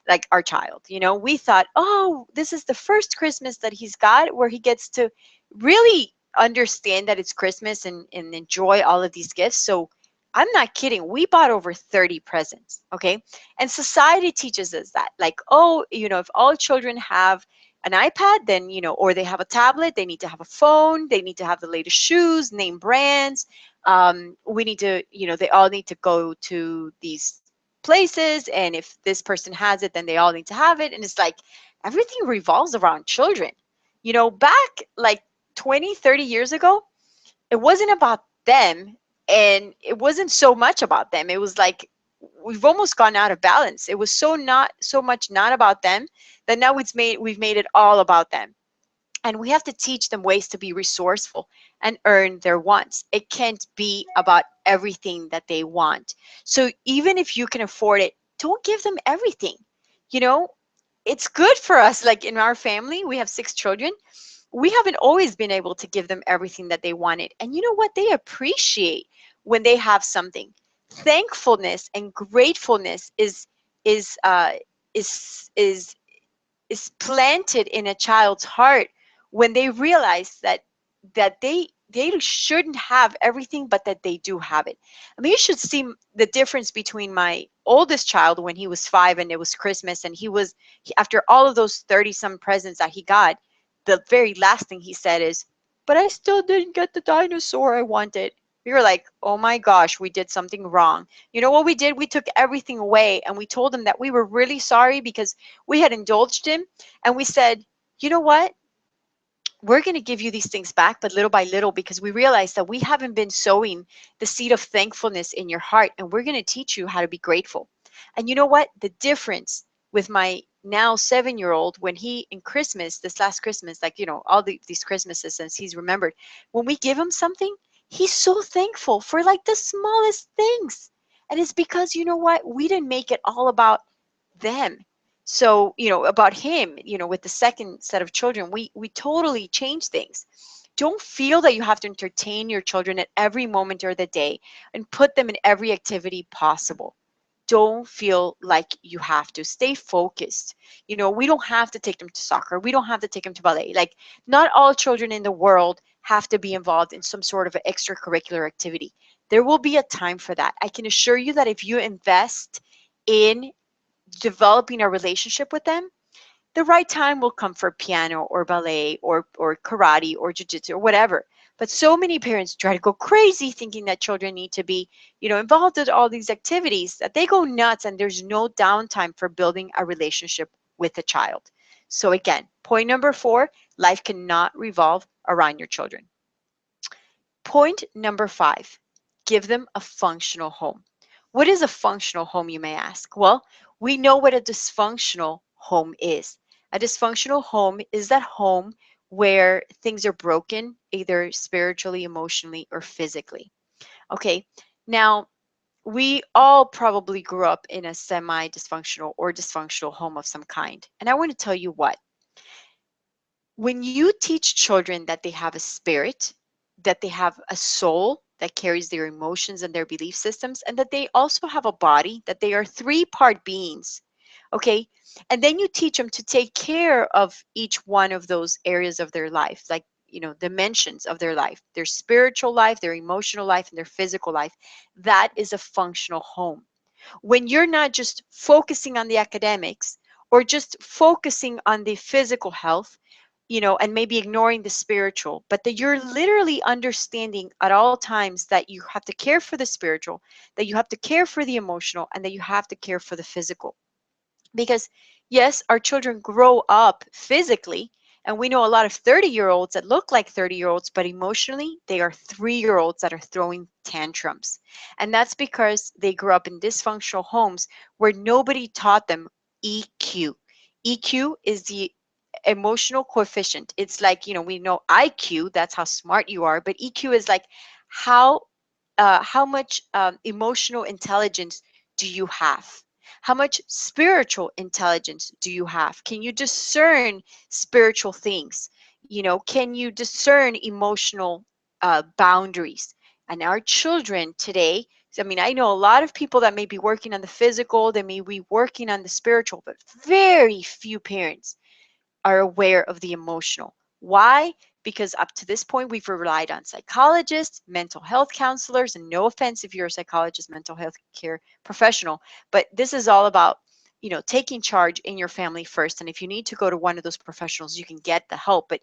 like our child. We thought, oh, this is the first Christmas that he's got where he gets to really understand that it's Christmas and enjoy all of these gifts. So I'm not kidding. We bought over 30 presents. Okay. And society teaches us that, like, oh, if all children have an iPad, then, or they have a tablet, they need to have a phone, they need to have the latest shoes, name brands. We need to, they all need to go to these places. And if this person has it, then they all need to have it. And it's like everything revolves around children. Back like 20, 30 years ago, it wasn't about them, and it wasn't so much about them. It was like we've almost gone out of balance. It was so much not about them that now we've made it all about them. And we have to teach them ways to be resourceful and earn their wants. It can't be about everything that they want. So even if you can afford it, don't give them everything. You know, it's good for us. Like in our family, we have 6 children. We haven't always been able to give them everything that they wanted. And you know what? They appreciate when they have something. Thankfulness and gratefulness is uh, is is planted in a child's heart when they realize that they shouldn't have everything, but that they do have it. I mean, you should see the difference between my oldest child when he was 5 and it was Christmas, and after all of those 30 some presents that he got, the very last thing he said is, but I still didn't get the dinosaur I wanted. We were like, oh my gosh, we did something wrong. You know what we did? We took everything away and we told him that we were really sorry because we had indulged him, and we said, you know what? We're going to give you these things back, but little by little, because we realize that we haven't been sowing the seed of thankfulness in your heart, and we're going to teach you how to be grateful. And you know what? The difference with my now 7-year-old, when he in Christmas, this last Christmas, like, all these Christmases since he's remembered, when we give him something, he's so thankful for like the smallest things. And it's because, you know what, we didn't make it all about them. So, about him, with the second set of children, we totally changed things. Don't feel that you have to entertain your children at every moment of the day and put them in every activity possible. Don't feel like you have to. Stay focused. We don't have to take them to soccer. We don't have to take them to ballet. Like, not all children in the world have to be involved in some sort of an extracurricular activity. There will be a time for that. I can assure you that if you invest in developing a relationship with them, the right time will come for piano or ballet or karate or jiu-jitsu or whatever. But so many parents try to go crazy thinking that children need to be, involved in all these activities, that they go nuts, and there's no downtime for building a relationship with a child. So again, point number 4, life cannot revolve around your children. Point number 5, give them a functional home. What is a functional home, you may ask? Well, we know what a dysfunctional home is. A dysfunctional home is that home where things are broken, either spiritually, emotionally, or physically. Okay, now we all probably grew up in a semi-dysfunctional or dysfunctional home of some kind. And I want to tell you what, when you teach children that they have a spirit, that they have a soul that carries their emotions and their belief systems, and that they also have a body, that they are 3-part beings, okay? And then you teach them to take care of each one of those areas of their life, like, dimensions of their life, their spiritual life, their emotional life, and their physical life. That is a functional home. When you're not just focusing on the academics or just focusing on the physical health, and maybe ignoring the spiritual, but that you're literally understanding at all times that you have to care for the spiritual, that you have to care for the emotional, and that you have to care for the physical. Because yes, our children grow up physically, and we know a lot of 30-year-olds that look like 30-year-olds, but emotionally, they are 3-year-olds that are throwing tantrums. And that's because they grew up in dysfunctional homes where nobody taught them EQ. EQ is the emotional coefficient. It's like, we know IQ, that's how smart you are, but EQ is like how much emotional intelligence do you have? How much spiritual intelligence do you have? Can you discern spiritual things? Can you discern emotional boundaries? And our children today, I mean, I know a lot of people that may be working on the physical, they may be working on the spiritual, but very few parents are aware of the emotional. Why? Because up to this point, we've relied on psychologists, mental health counselors, and no offense if you're a psychologist, mental health care professional, but this is all about, taking charge in your family first. And if you need to go to one of those professionals, you can get the help, but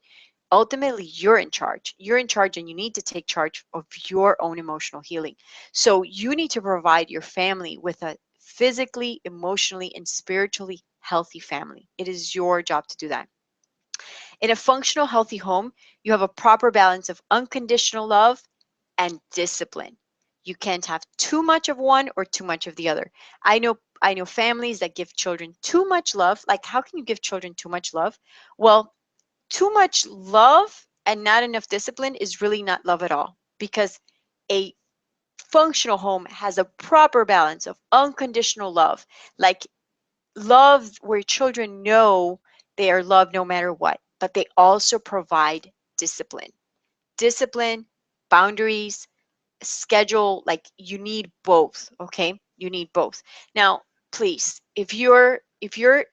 ultimately you're in charge. You're in charge, and you need to take charge of your own emotional healing. So you need to provide your family with a physically, emotionally, and spiritually healthy family. It is your job to do that. In a functional, healthy home, you have a proper balance of unconditional love and discipline. You can't have too much of one or too much of the other. I know families that give children too much love. Like, how can you give children too much love? Well, too much love and not enough discipline is really not love at all, because a functional home has a proper balance of unconditional love, like love where children know they are loved no matter what, but they also provide discipline. Discipline, boundaries, schedule, like you need both, okay? You need both. Now, please, if you're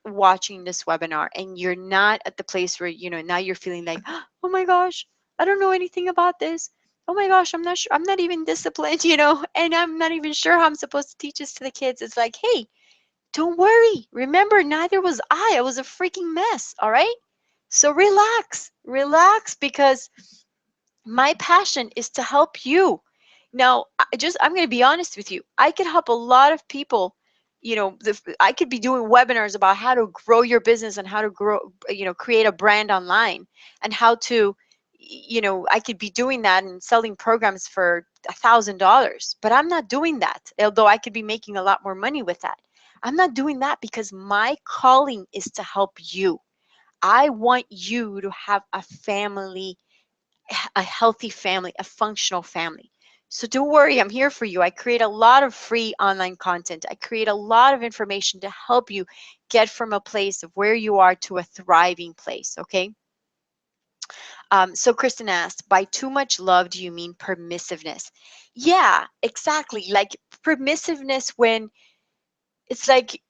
watching this webinar and you're not at the place where, now you're feeling like, oh my gosh, I don't know anything about this. Oh my gosh, I'm not sure, I'm not even disciplined, and I'm not even sure how I'm supposed to teach this to the kids. It's like, hey, don't worry. Remember, neither was I. I was a freaking mess. All right. So relax, relax, because my passion is to help you. Now, I'm going to be honest with you. I could help a lot of people. I could be doing webinars about how to grow your business and how to grow, create a brand online, and how to, I could be doing that and selling programs for $1,000, but I'm not doing that. Although I could be making a lot more money with that. I'm not doing that because my calling is to help you. I want you to have a family, a healthy family, a functional family. So don't worry, I'm here for you. I create a lot of free online content. I create a lot of information to help you get from a place of where you are to a thriving place, okay? So Kristen asked, by too much love, do you mean permissiveness? Yeah, exactly. Like permissiveness when it's like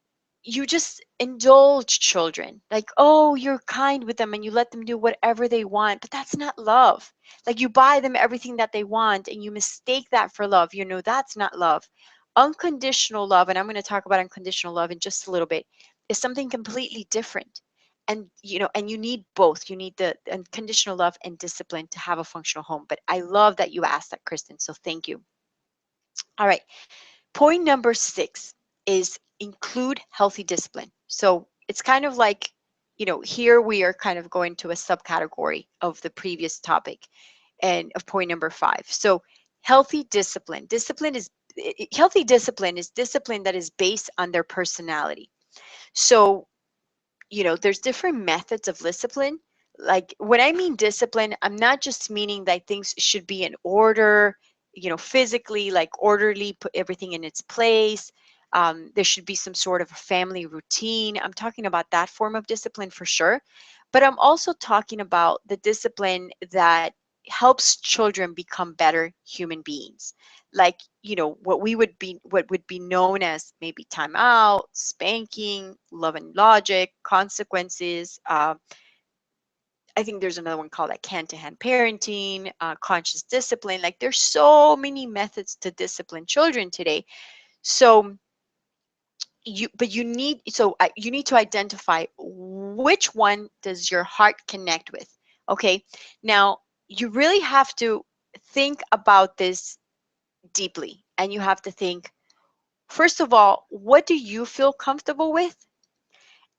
you just indulge children, like, oh, you're kind with them and you let them do whatever they want, but that's not love. Like you buy them everything that they want and you mistake that for love. That's not love. Unconditional love, and I'm going to talk about unconditional love in just a little bit, is something completely different. And you need both. You need the unconditional love and discipline to have a functional home. But I love that you asked that, Kristen, so thank you. All right. Point number 6 is include healthy discipline. So it's kind of like, here we are kind of going to a subcategory of the previous topic and of point number 5. So healthy discipline. Healthy discipline is discipline that is based on their personality. So there's different methods of discipline. Like when I mean discipline, I'm not just meaning that things should be in order, physically, like orderly, put everything in its place. There should be some sort of a family routine. I'm talking about that form of discipline for sure. But I'm also talking about the discipline that helps children become better human beings. Like, what would be known as maybe timeout, spanking, love and logic, consequences. I think there's another one called like hand-to-hand parenting, conscious discipline. Like there's so many methods to discipline children today. So you need to identify which one does your heart connect with. Okay, now you really have to think about this deeply, and you have to think, first of all, what do you feel comfortable with?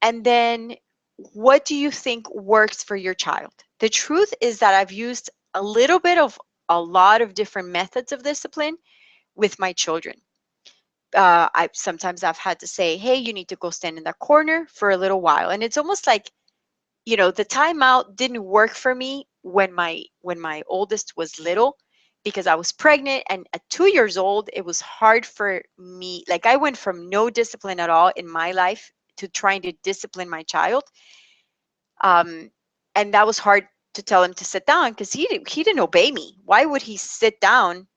And then what do you think works for your child? The truth is that I've used a little bit of a lot of different methods of discipline with my children. I've had to say, hey, you need to go stand in that corner for a little while. And it's almost like, the timeout didn't work for me when my oldest was little, because I was pregnant, and at 2 years old it was hard for me. Like I went from no discipline at all in my life to trying to discipline my child. um, and that was hard to tell him to sit down because he didn't obey me. Why would he sit down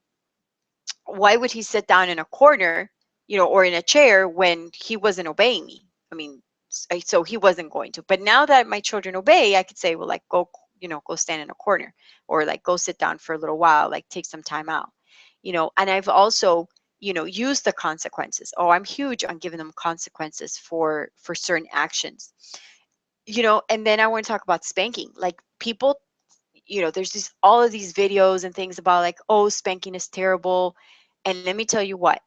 in a corner, or in a chair when he wasn't obeying me? I mean, so he wasn't going to. But now that my children obey, I could say, well, like, go stand in a corner, or like go sit down for a little while, like take some time out. And I've also, used the consequences. Oh, I'm huge on giving them consequences for certain actions. And then I want to talk about spanking. Like people, there's all of these videos and things about like, oh, spanking is terrible. And let me tell you what,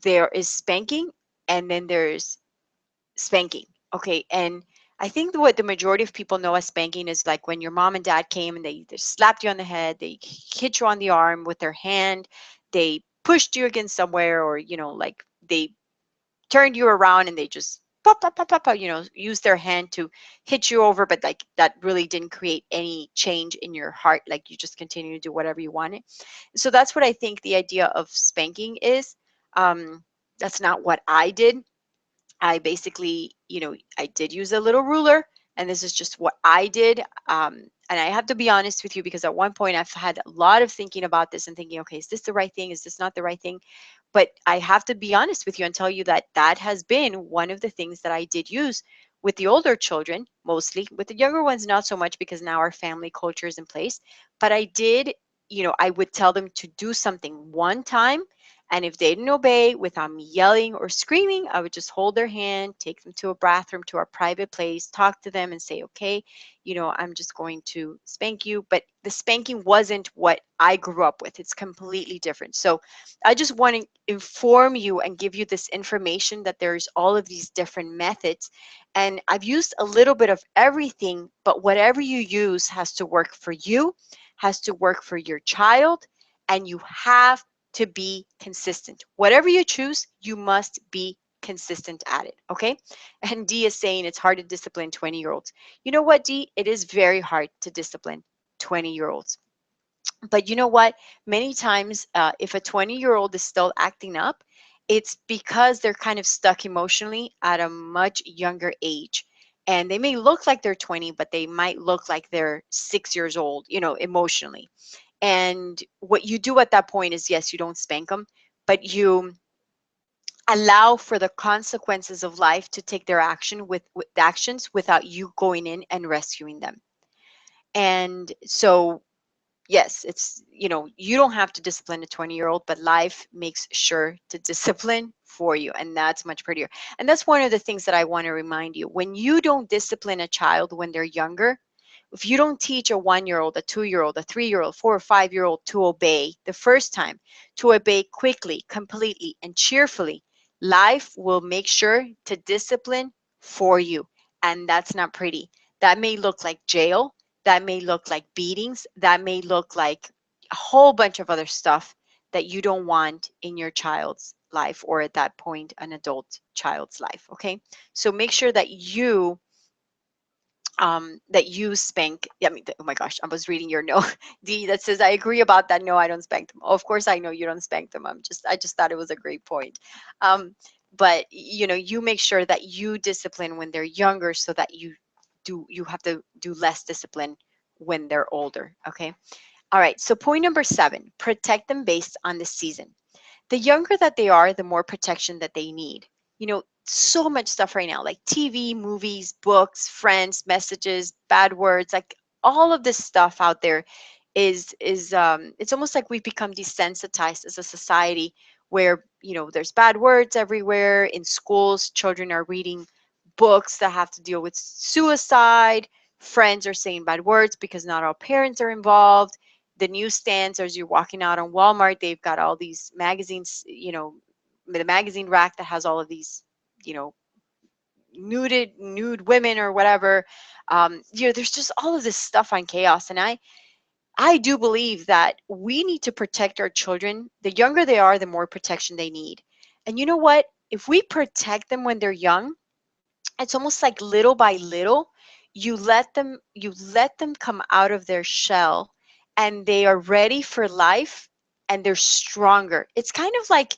there is spanking and then there's spanking. Okay. And I think what the majority of people know as spanking is like when your mom and dad came and they slapped you on the head, they hit you on the arm with their hand, they pushed you against somewhere, or, like they turned you around and they just pop, pop, pop, pop, pop, use their hand to hit you over, but like that really didn't create any change in your heart. Like you just continue to do whatever you wanted. So that's what I think the idea of spanking is. That's not what I did. I basically, I did use a little ruler, and this is just what I did. And I have to be honest with you, because at one point I've had a lot of thinking about this and thinking, okay, is this the right thing? Is this not the right thing? But I have to be honest with you and tell you that that has been one of the things that I did use with the older children, mostly. With the younger ones, not so much, because now our family culture is in place. But I did, I would tell them to do something one time, and if they didn't obey without me yelling or screaming, I would just hold their hand, take them to a bathroom, to our private place, talk to them and say, okay, I'm just going to spank you. But the spanking wasn't what I grew up with. It's completely different. So I just want to inform you and give you this information that there's all of these different methods. And I've used a little bit of everything, but whatever you use has to work for you, has to work for your child, and you have to be consistent. Whatever you choose, you must be consistent at it. Okay. And D is saying it's hard to discipline 20-year-olds. You know what, D? It is very hard to discipline 20-year-olds. But you know what? Many times, if a 20-year-old is still acting up, it's because they're kind of stuck emotionally at a much younger age. And they may look like they're 20, but they might look like they're 6 years old, emotionally. And what you do at that point is, yes, you don't spank them, but you allow for the consequences of life to take their with actions without you going in and rescuing them. And so, yes, it's, you don't have to discipline a 20-year-old, but life makes sure to discipline for you. And that's much prettier. And that's one of the things that I want to remind you. When you don't discipline a child when they're younger, if you don't teach a 1-year-old, a 2-year-old, a 3-year-old, 4 or 5-year-old to obey the first time, to obey quickly, completely, and cheerfully, life will make sure to discipline for you. And that's not pretty. That may look like jail. That may look like beatings. That may look like a whole bunch of other stuff that you don't want in your child's life, or at that point, an adult child's life. Okay. So make sure that you spank. I mean, oh my gosh, I was reading your note, D, that says, I agree about that. No, I don't spank them. Of course, I know you don't spank them. I just thought it was a great point. Um, but you make sure that you discipline when they're younger, so that you have to do less discipline when they're older. Okay. All right. So point number 7, protect them based on the season. The younger that they are, the more protection that they need. So much stuff right now, like TV, movies, books, friends, messages, bad words, like all of this stuff out there is it's almost like we've become desensitized as a society, where there's bad words everywhere. In schools, children are reading books that have to deal with suicide. Friends are saying bad words because not all parents are involved. The newsstands, as you're walking out on Walmart, they've got all these magazines, the magazine rack that has all of these, you know, nude women or whatever. There's just all of this stuff on chaos. And I do believe that we need to protect our children. The younger they are, the more protection they need. And you know what? If we protect them when they're young, it's almost like little by little, you let them come out of their shell, and they are ready for life, and they're stronger. It's kind of like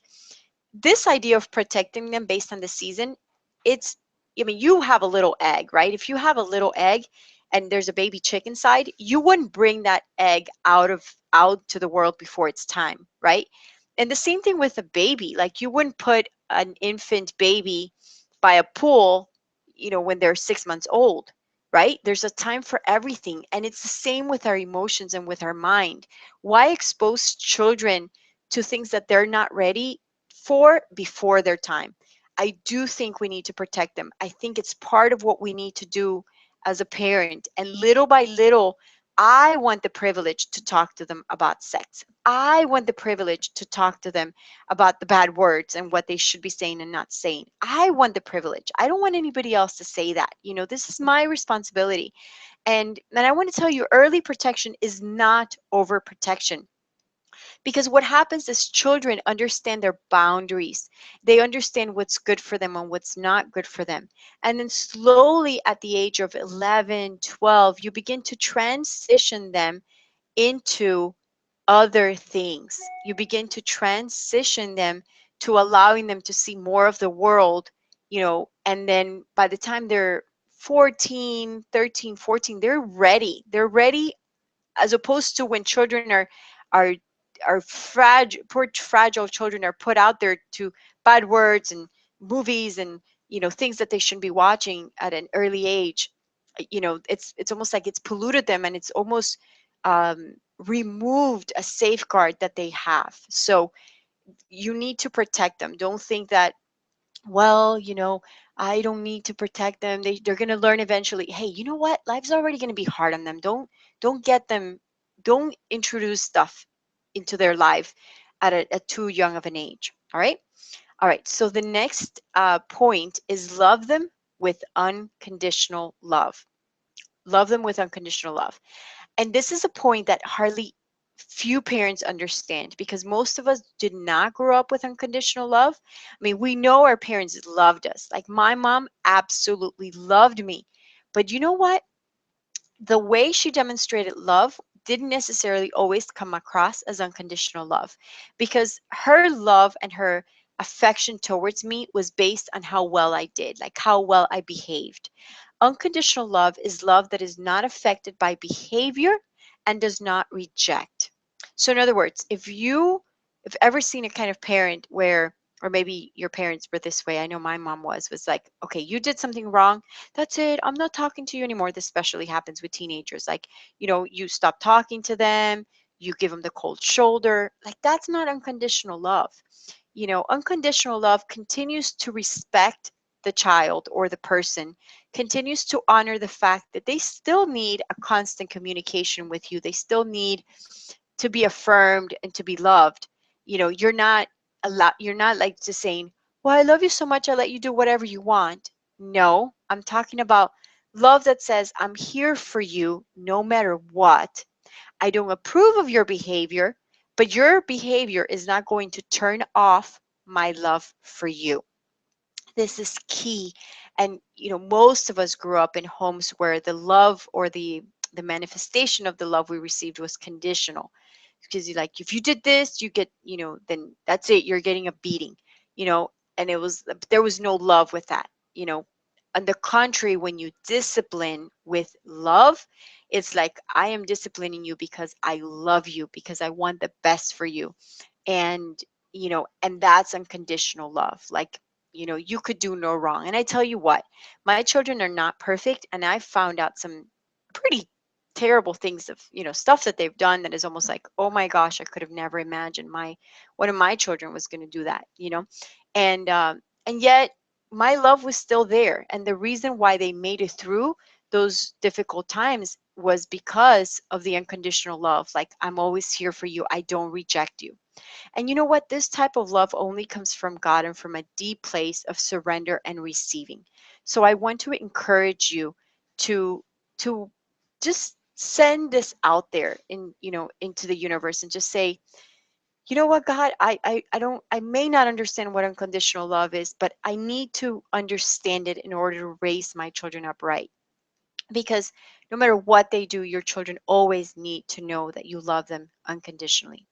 this idea of protecting them based on the season. It's, I mean, you have a little egg, right? If you have a little egg and there's a baby chick inside, you wouldn't bring that egg out to the world before it's time, right? And the same thing with a baby. Like, you wouldn't put an infant baby by a pool, when they're 6 months old, right? There's a time for everything. And it's the same with our emotions and with our mind. Why expose children to things that they're not ready for before their time? I do think we need to protect them. I think it's part of what we need to do as a parent. And little by little, I want the privilege to talk to them about sex. I want the privilege to talk to them about the bad words and what they should be saying and not saying. I want the privilege. I don't want anybody else to say that. This is my responsibility. And I want to tell you, early protection is not overprotection. Because what happens is children understand their boundaries. They understand what's good for them and what's not good for them. And then slowly at the age of 11, 12, you begin to transition them into other things. You begin to transition them to allowing them to see more of the world, and then by the time they're 14, 13, 14, they're ready. They're ready, as opposed to when children are fragile. Poor fragile children are put out there to bad words and movies and things that they shouldn't be watching at an early age. It's almost like it's polluted them, and it's almost removed a safeguard that they have. So you need to protect them. Don't think that, well, I don't need to protect them. They're going to learn eventually. Hey, you know what? Life's already going to be hard on them. Don't get them. Don't introduce stuff into their life at too young of an age. All right. All right. So the next point is love them with unconditional love. Love them with unconditional love. And this is a point that hardly few parents understand, because most of us did not grow up with unconditional love. I mean, we know our parents loved us. Like my mom absolutely loved me. But you know what? The way she demonstrated love didn't necessarily always come across as unconditional love, because her love and her affection towards me was based on how well I did, like how well I behaved. Unconditional love is love that is not affected by behavior and does not reject. So, in other words, if you have ever seen a kind of parent where, or maybe your parents were this way, I know my mom was like, okay, you did something wrong. That's it. I'm not talking to you anymore. This especially happens with teenagers. Like, you stop talking to them, you give them the cold shoulder. Like, that's not unconditional love. Unconditional love continues to respect the child or the person, continues to honor the fact that they still need a constant communication with you. They still need to be affirmed and to be loved. You're not like just saying, well, I love you so much, I let you do whatever you want. No, I'm talking about love that says, I'm here for you no matter what. I don't approve of your behavior, but your behavior is not going to turn off my love for you. This is key. And most of us grew up in homes where the love or the manifestation of the love we received was conditional, because you like, if you did this, you get, then that's it, you're getting a beating, you know and there was no love with that. On the contrary, when you discipline with love, it's like, I am disciplining you because I love you, because I want the best for you. And that's unconditional love. Like, you could do no wrong. And I tell you what, my children are not perfect, and I found out some pretty terrible things of, stuff that they've done that is almost like, oh my gosh, I could have never imagined my one of my children was going to do that. And yet my love was still there, and the reason why they made it through those difficult times was because of the unconditional love. Like, I'm always here for you, I don't reject you. And you know what? This type of love only comes from God and from a deep place of surrender and receiving. So I want to encourage you to to just send this out there into the universe, and just say, you know what, God, I may not understand what unconditional love is, but I need to understand it in order to raise my children up right. Because no matter what they do, your children always need to know that you love them unconditionally.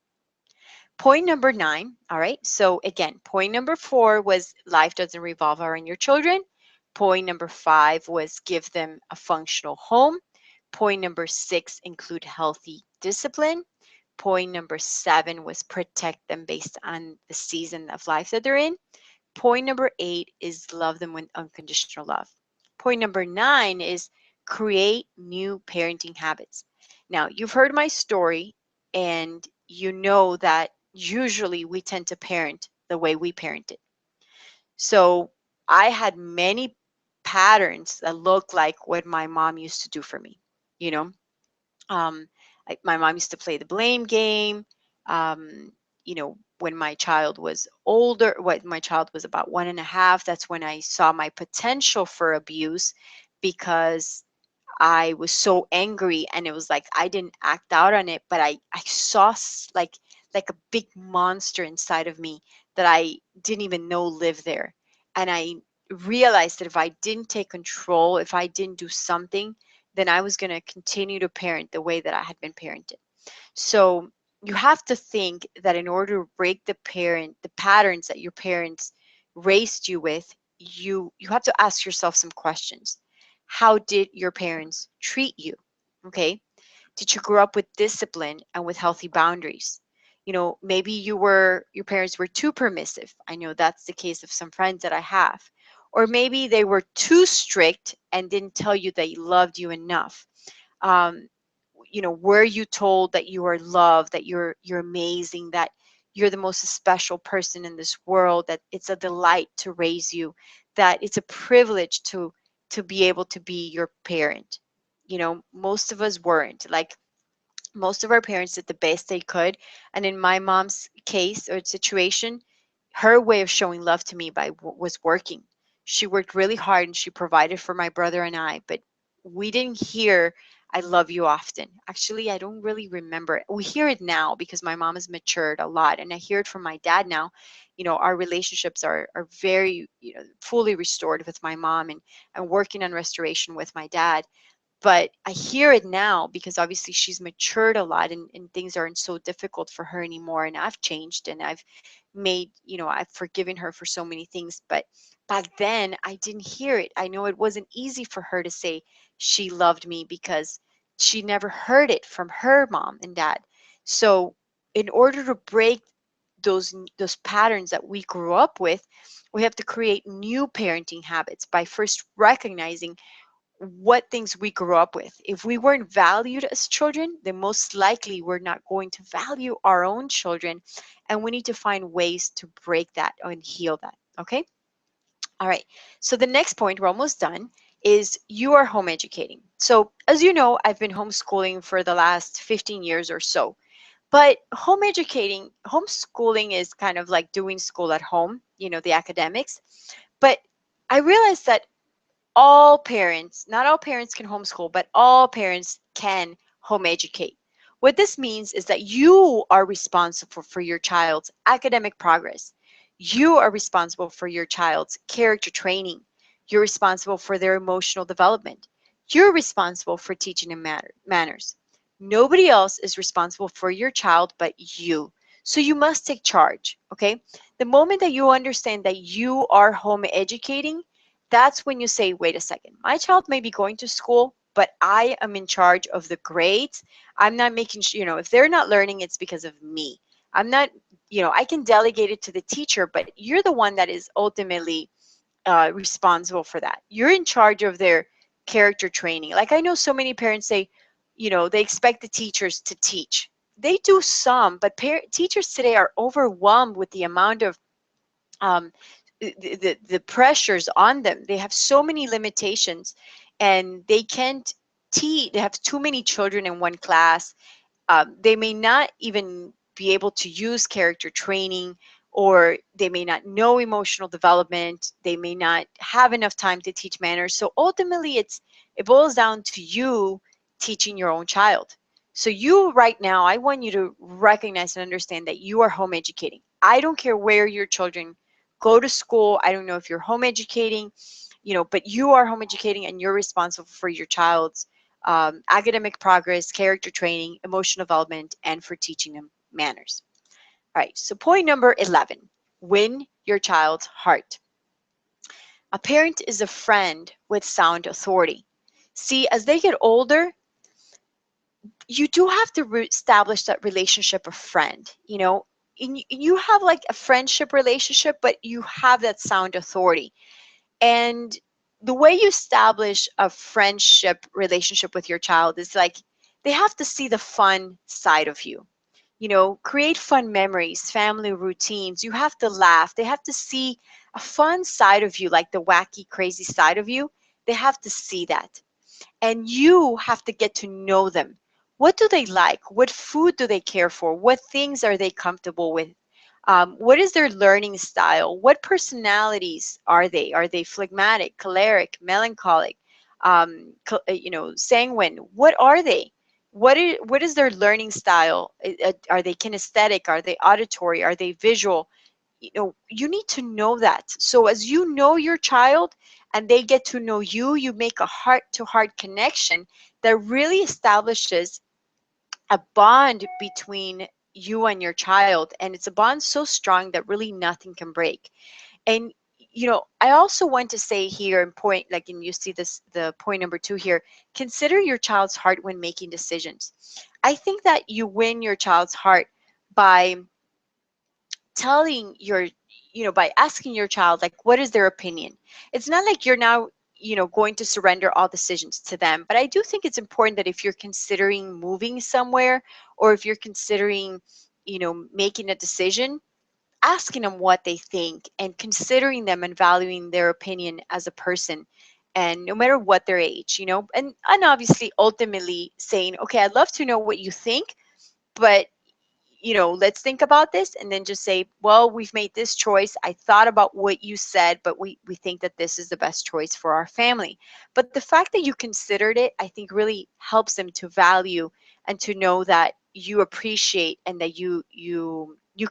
Point number 9. All right. So again, point number 4 was life doesn't revolve around your children. Point number 5 was give them a functional home. Point number 6, include healthy discipline. Point number 7 was protect them based on the season of life that they're in. Point number 8 is love them with unconditional love. Point number 9 is create new parenting habits. Now, you've heard my story, and you know that usually we tend to parent the way we parented. So I had many patterns that look like what my mom used to do for me. You know, um, my mom used to play the blame game. Um, when my child was older, when my child was about 1.5, that's when I saw my potential for abuse, because I was so angry, and it was like I didn't act out on it, but I saw like a big monster inside of me that I didn't even know lived there. And I realized that if I didn't take control, if I didn't do something, then I was going to continue to parent the way that I had been parented. So you have to think that in order to break the patterns that your parents raised you with, you have to ask yourself some questions. How did your parents treat you? Okay. Did you grow up with discipline and with healthy boundaries? Maybe your parents were too permissive. I know that's the case of some friends that I have. Or maybe they were too strict and didn't tell you they loved you enough. um, were you told that you are loved, that you're amazing, that you're the most special person in this world, that it's a delight to raise you, that it's a privilege to be able to be your parent? Most of us weren't. Like, most of our parents did the best they could. And in my mom's case or situation, her way of showing love to me was working. She worked really hard and she provided for my brother and I, but we didn't hear I love you often. Actually, I don't really remember it. We hear it now because my mom has matured a lot, and I hear it from my dad now. Our relationships are very, fully restored with my mom, and working on restoration with my dad. But I hear it now because obviously she's matured a lot, and things aren't so difficult for her anymore. And I've changed, and I've forgiven her for so many things. But back then, I didn't hear it. I know it wasn't easy for her to say she loved me because she never heard it from her mom and dad. So, in order to break those patterns that we grew up with, we have to create new parenting habits by first recognizing what things we grew up with. If we weren't valued as children, then most likely we're not going to value our own children. And we need to find ways to break that and heal that. Okay. All right. So the next point, we're almost done, is you are home educating. So, as you know, I've been homeschooling for the last 15 years or so. But homeschooling is kind of like doing school at home, the academics. But I realized that all parents, not all parents can homeschool, but all parents can home educate. What this means is that you are responsible for your child's academic progress. You are responsible for your child's character training. You're responsible for their emotional development. You're responsible for teaching them manners. Nobody else is responsible for your child but you. So you must take charge, okay? The moment that you understand that you are home educating, that's when you say, wait a second, my child may be going to school, but I am in charge of the grades. I'm not making sure, if they're not learning, it's because of me. I'm not, I can delegate it to the teacher, but you're the one that is ultimately responsible for that. You're in charge of their character training. Like I know so many parents say, they expect the teachers to teach. They do some, but teachers today are overwhelmed with the amount of um, the pressures on them. They have so many limitations, and they can't teach. They have too many children in one class. They may not even be able to use character training, or they may not know emotional development. They may not have enough time to teach manners. So ultimately, it boils down to you teaching your own child. So you right now, I want you to recognize and understand that you are home educating. I don't care where your children go to school. I don't know if you're home educating, but you are home educating, and you're responsible for your child's academic progress, character training, emotional development, and for teaching them manners. All right, so point number 11, win your child's heart. A parent is a friend with sound authority. See, as they get older, you do have to establish that relationship of friend, you have like a friendship relationship, but you have that sound authority. And the way you establish a friendship relationship with your child is like they have to see the fun side of you. Create fun memories, family routines. You have to laugh. They have to see a fun side of you, like the wacky, crazy side of you. They have to see that. And you have to get to know them. What do they like? What food do they care for? What things are they comfortable with? What is their learning style? What personalities are they? Are they phlegmatic, choleric, melancholic, sanguine? What are they? What is their learning style? Are they kinesthetic? Are they auditory? Are they visual? You need to know that. So as you know your child and they get to know you, you make a heart to heart connection that really establishes a bond between you and your child, and it's a bond so strong that really nothing can break. And I also want to say here in point, like, and you see this, the point number 2 here, consider your child's heart when making decisions. I think that you win your child's heart by telling your by asking your child, like, what is their opinion. It's not like you're now going to surrender all decisions to them, but I do think it's important that if you're considering moving somewhere, or if you're considering making a decision, asking them what they think and considering them and valuing their opinion as a person, and no matter what their age, and obviously ultimately saying, okay, I'd love to know what you think, but let's think about this, and then just say, well, we've made this choice. I thought about what you said, but we think that this is the best choice for our family. But the fact that you considered it, I think really helps them to value and to know that you appreciate and that you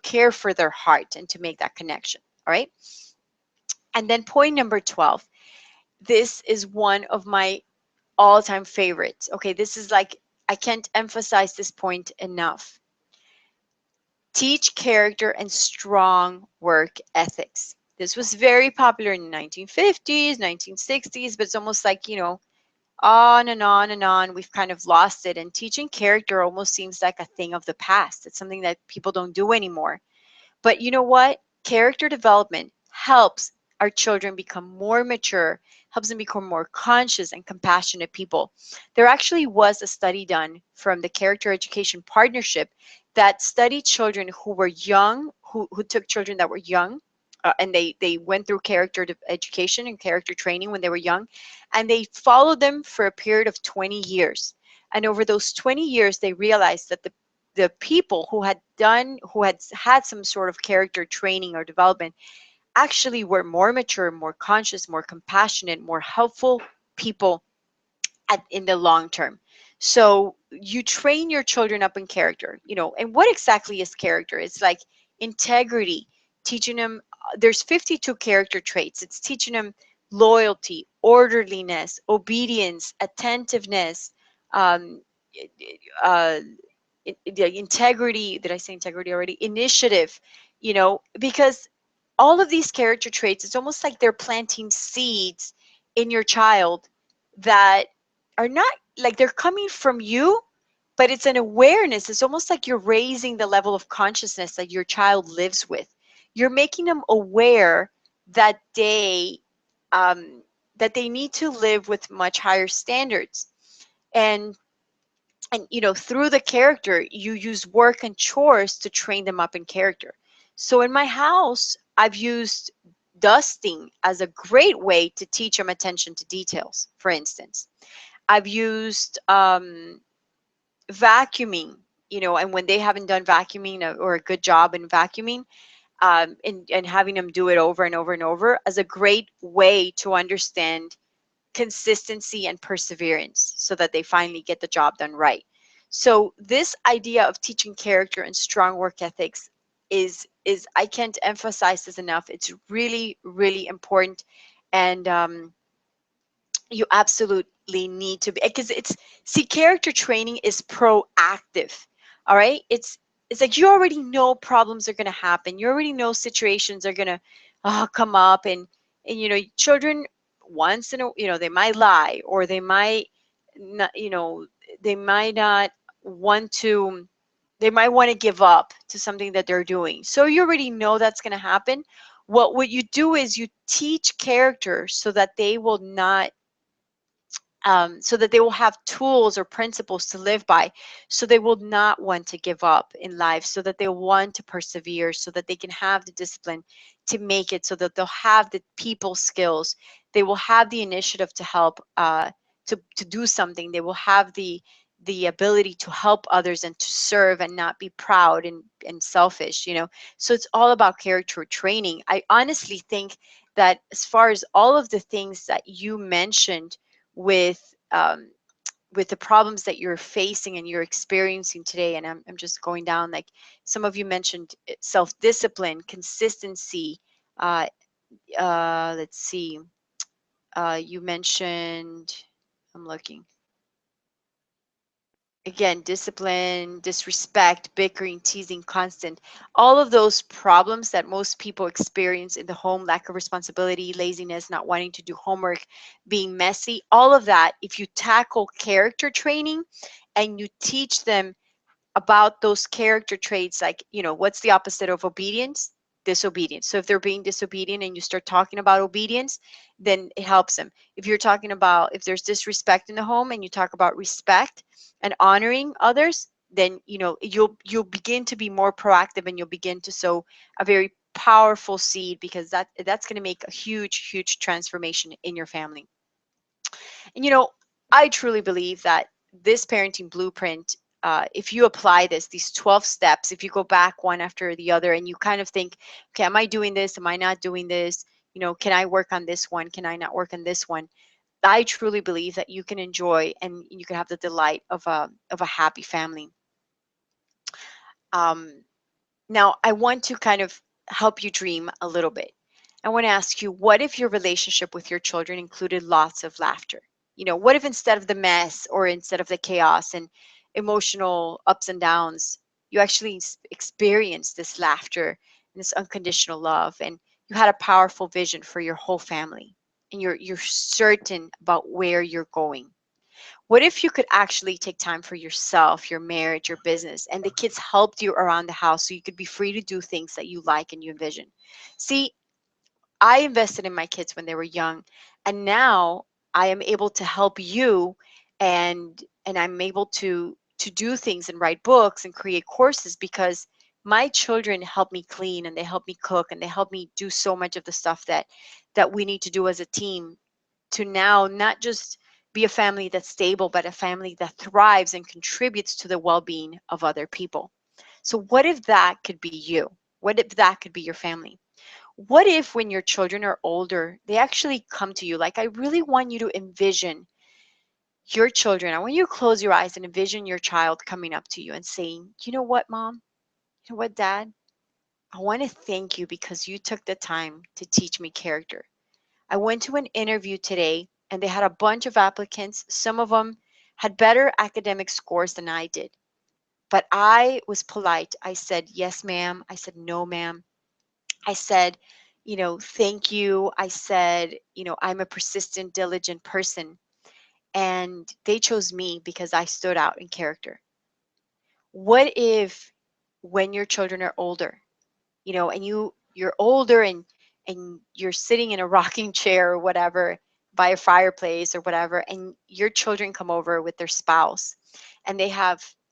care for their heart, and to make that connection. All right. And then point number 12. This is one of my all-time favorites. Okay, this is like, I can't emphasize this point enough. Teach character and strong work ethics. This was very popular in the 1950s, 1960s, but it's almost like, on and on and on, we've kind of lost it. And teaching character almost seems like a thing of the past. It's something that people don't do anymore. But you know what? Character development helps our children become more mature, helps them become more conscious and compassionate people. There actually was a study done from the Character Education Partnership that studied children who were young, who took children that were young, and they went through education and character training when they were young, and they followed them for a period of 20 years. And over those 20 years, they realized that the people who had had some sort of character training or development actually were more mature, more conscious, more compassionate, more helpful people in the long term. So you train your children up in character, and what exactly is character? It's like integrity, teaching them, there's 52 character traits. It's teaching them loyalty, orderliness, obedience, attentiveness, um, uh, the integrity. Did I say integrity already? Initiative, because all of these character traits, it's almost like they're planting seeds in your child that are not, like, they're coming from you, but it's an awareness. It's almost like you're raising the level of consciousness that your child lives with. You're making them aware that um, they need to live with much higher standards. And through the character, you use work and chores to train them up in character. So in my house, I've used dusting as a great way to teach them attention to details. For instance, I've used vacuuming, and when they haven't done vacuuming, or a good job in vacuuming, and having them do it over and over and over, as a great way to understand consistency and perseverance, so that they finally get the job done right. So this idea of teaching character and strong work ethics is I can't emphasize this enough. It's really, really important. And you absolutely need to be, because see, character training is proactive. All right, it's like you already know problems are going to happen. You already know situations are going to come up. And children, once in a, they might lie, or they might not, they might not want to, they might want to give up to something that they're doing. So you already know that's going to happen. What you do is you teach character so that they will not, so that they will have tools or principles to live by, so they will not want to give up in life, so that they want to persevere, so that they can have the discipline to make it, so that they'll have the people skills, they will have the initiative to help, to do something, they will have the ability to help others and to serve and not be proud and selfish. So it's all about character training. I honestly think that as far as all of the things that you mentioned with with the problems that you're facing and you're experiencing today, and I'm just going down, like, some of you mentioned self-discipline, consistency, uh, let's see, you mentioned, I'm looking again, discipline, disrespect, bickering, teasing, constant, all of those problems that most people experience in the home, lack of responsibility, laziness, not wanting to do homework, being messy, all of that, if you tackle character training and you teach them about those character traits, like, what's the opposite of obedience? Disobedience. So if they're being disobedient and you start talking about obedience, then it helps them. If you're talking about, if there's disrespect in the home and you talk about respect and honoring others, then you'll begin to be more proactive, and you'll begin to sow a very powerful seed, because that's going to make a huge transformation in your family. And I truly believe that this parenting blueprint, if you apply these 12 steps, if you go back one after the other and you kind of think, okay, am I doing this? Am I not doing this? Can I work on this one? Can I not work on this one? I truly believe that you can enjoy and you can have the delight of a happy family. Um, Now, I want to kind of help you dream a little bit. I want to ask you, what if your relationship with your children included lots of laughter? What if instead of the mess or instead of the chaos and emotional ups and downs, you actually experienced this laughter and this unconditional love, and you had a powerful vision for your whole family, and you're certain about where you're going? What if you could actually take time for yourself, your marriage, your business, and the kids helped you around the house so you could be free to do things that you like and you envision? See, I invested in my kids when they were young, and now I am able to help you, and I'm able to do things and write books and create courses because my children help me clean and they help me cook and they help me do so much of the stuff that we need to do as a team to now not just be a family that's stable, but a family that thrives and contributes to the well being of other people. So, what if that could be you? What if that could be your family? What if when your children are older, they actually come to you? Like, I really want you to envision your children. I want you to close your eyes and envision your child coming up to you and saying, you know what, mom? You know what, dad? I want to thank you because you took the time to teach me character. I went to an interview today and they had a bunch of applicants. Some of them had better academic scores than I did. But I was polite. I said, yes, ma'am. I said, no, ma'am. I said, thank you. I said, I'm a persistent, diligent person. And they chose me because I stood out in character. What if when your children are older, and you're older and you're sitting in a rocking chair or whatever by a fireplace or whatever, and your children come over with their spouse and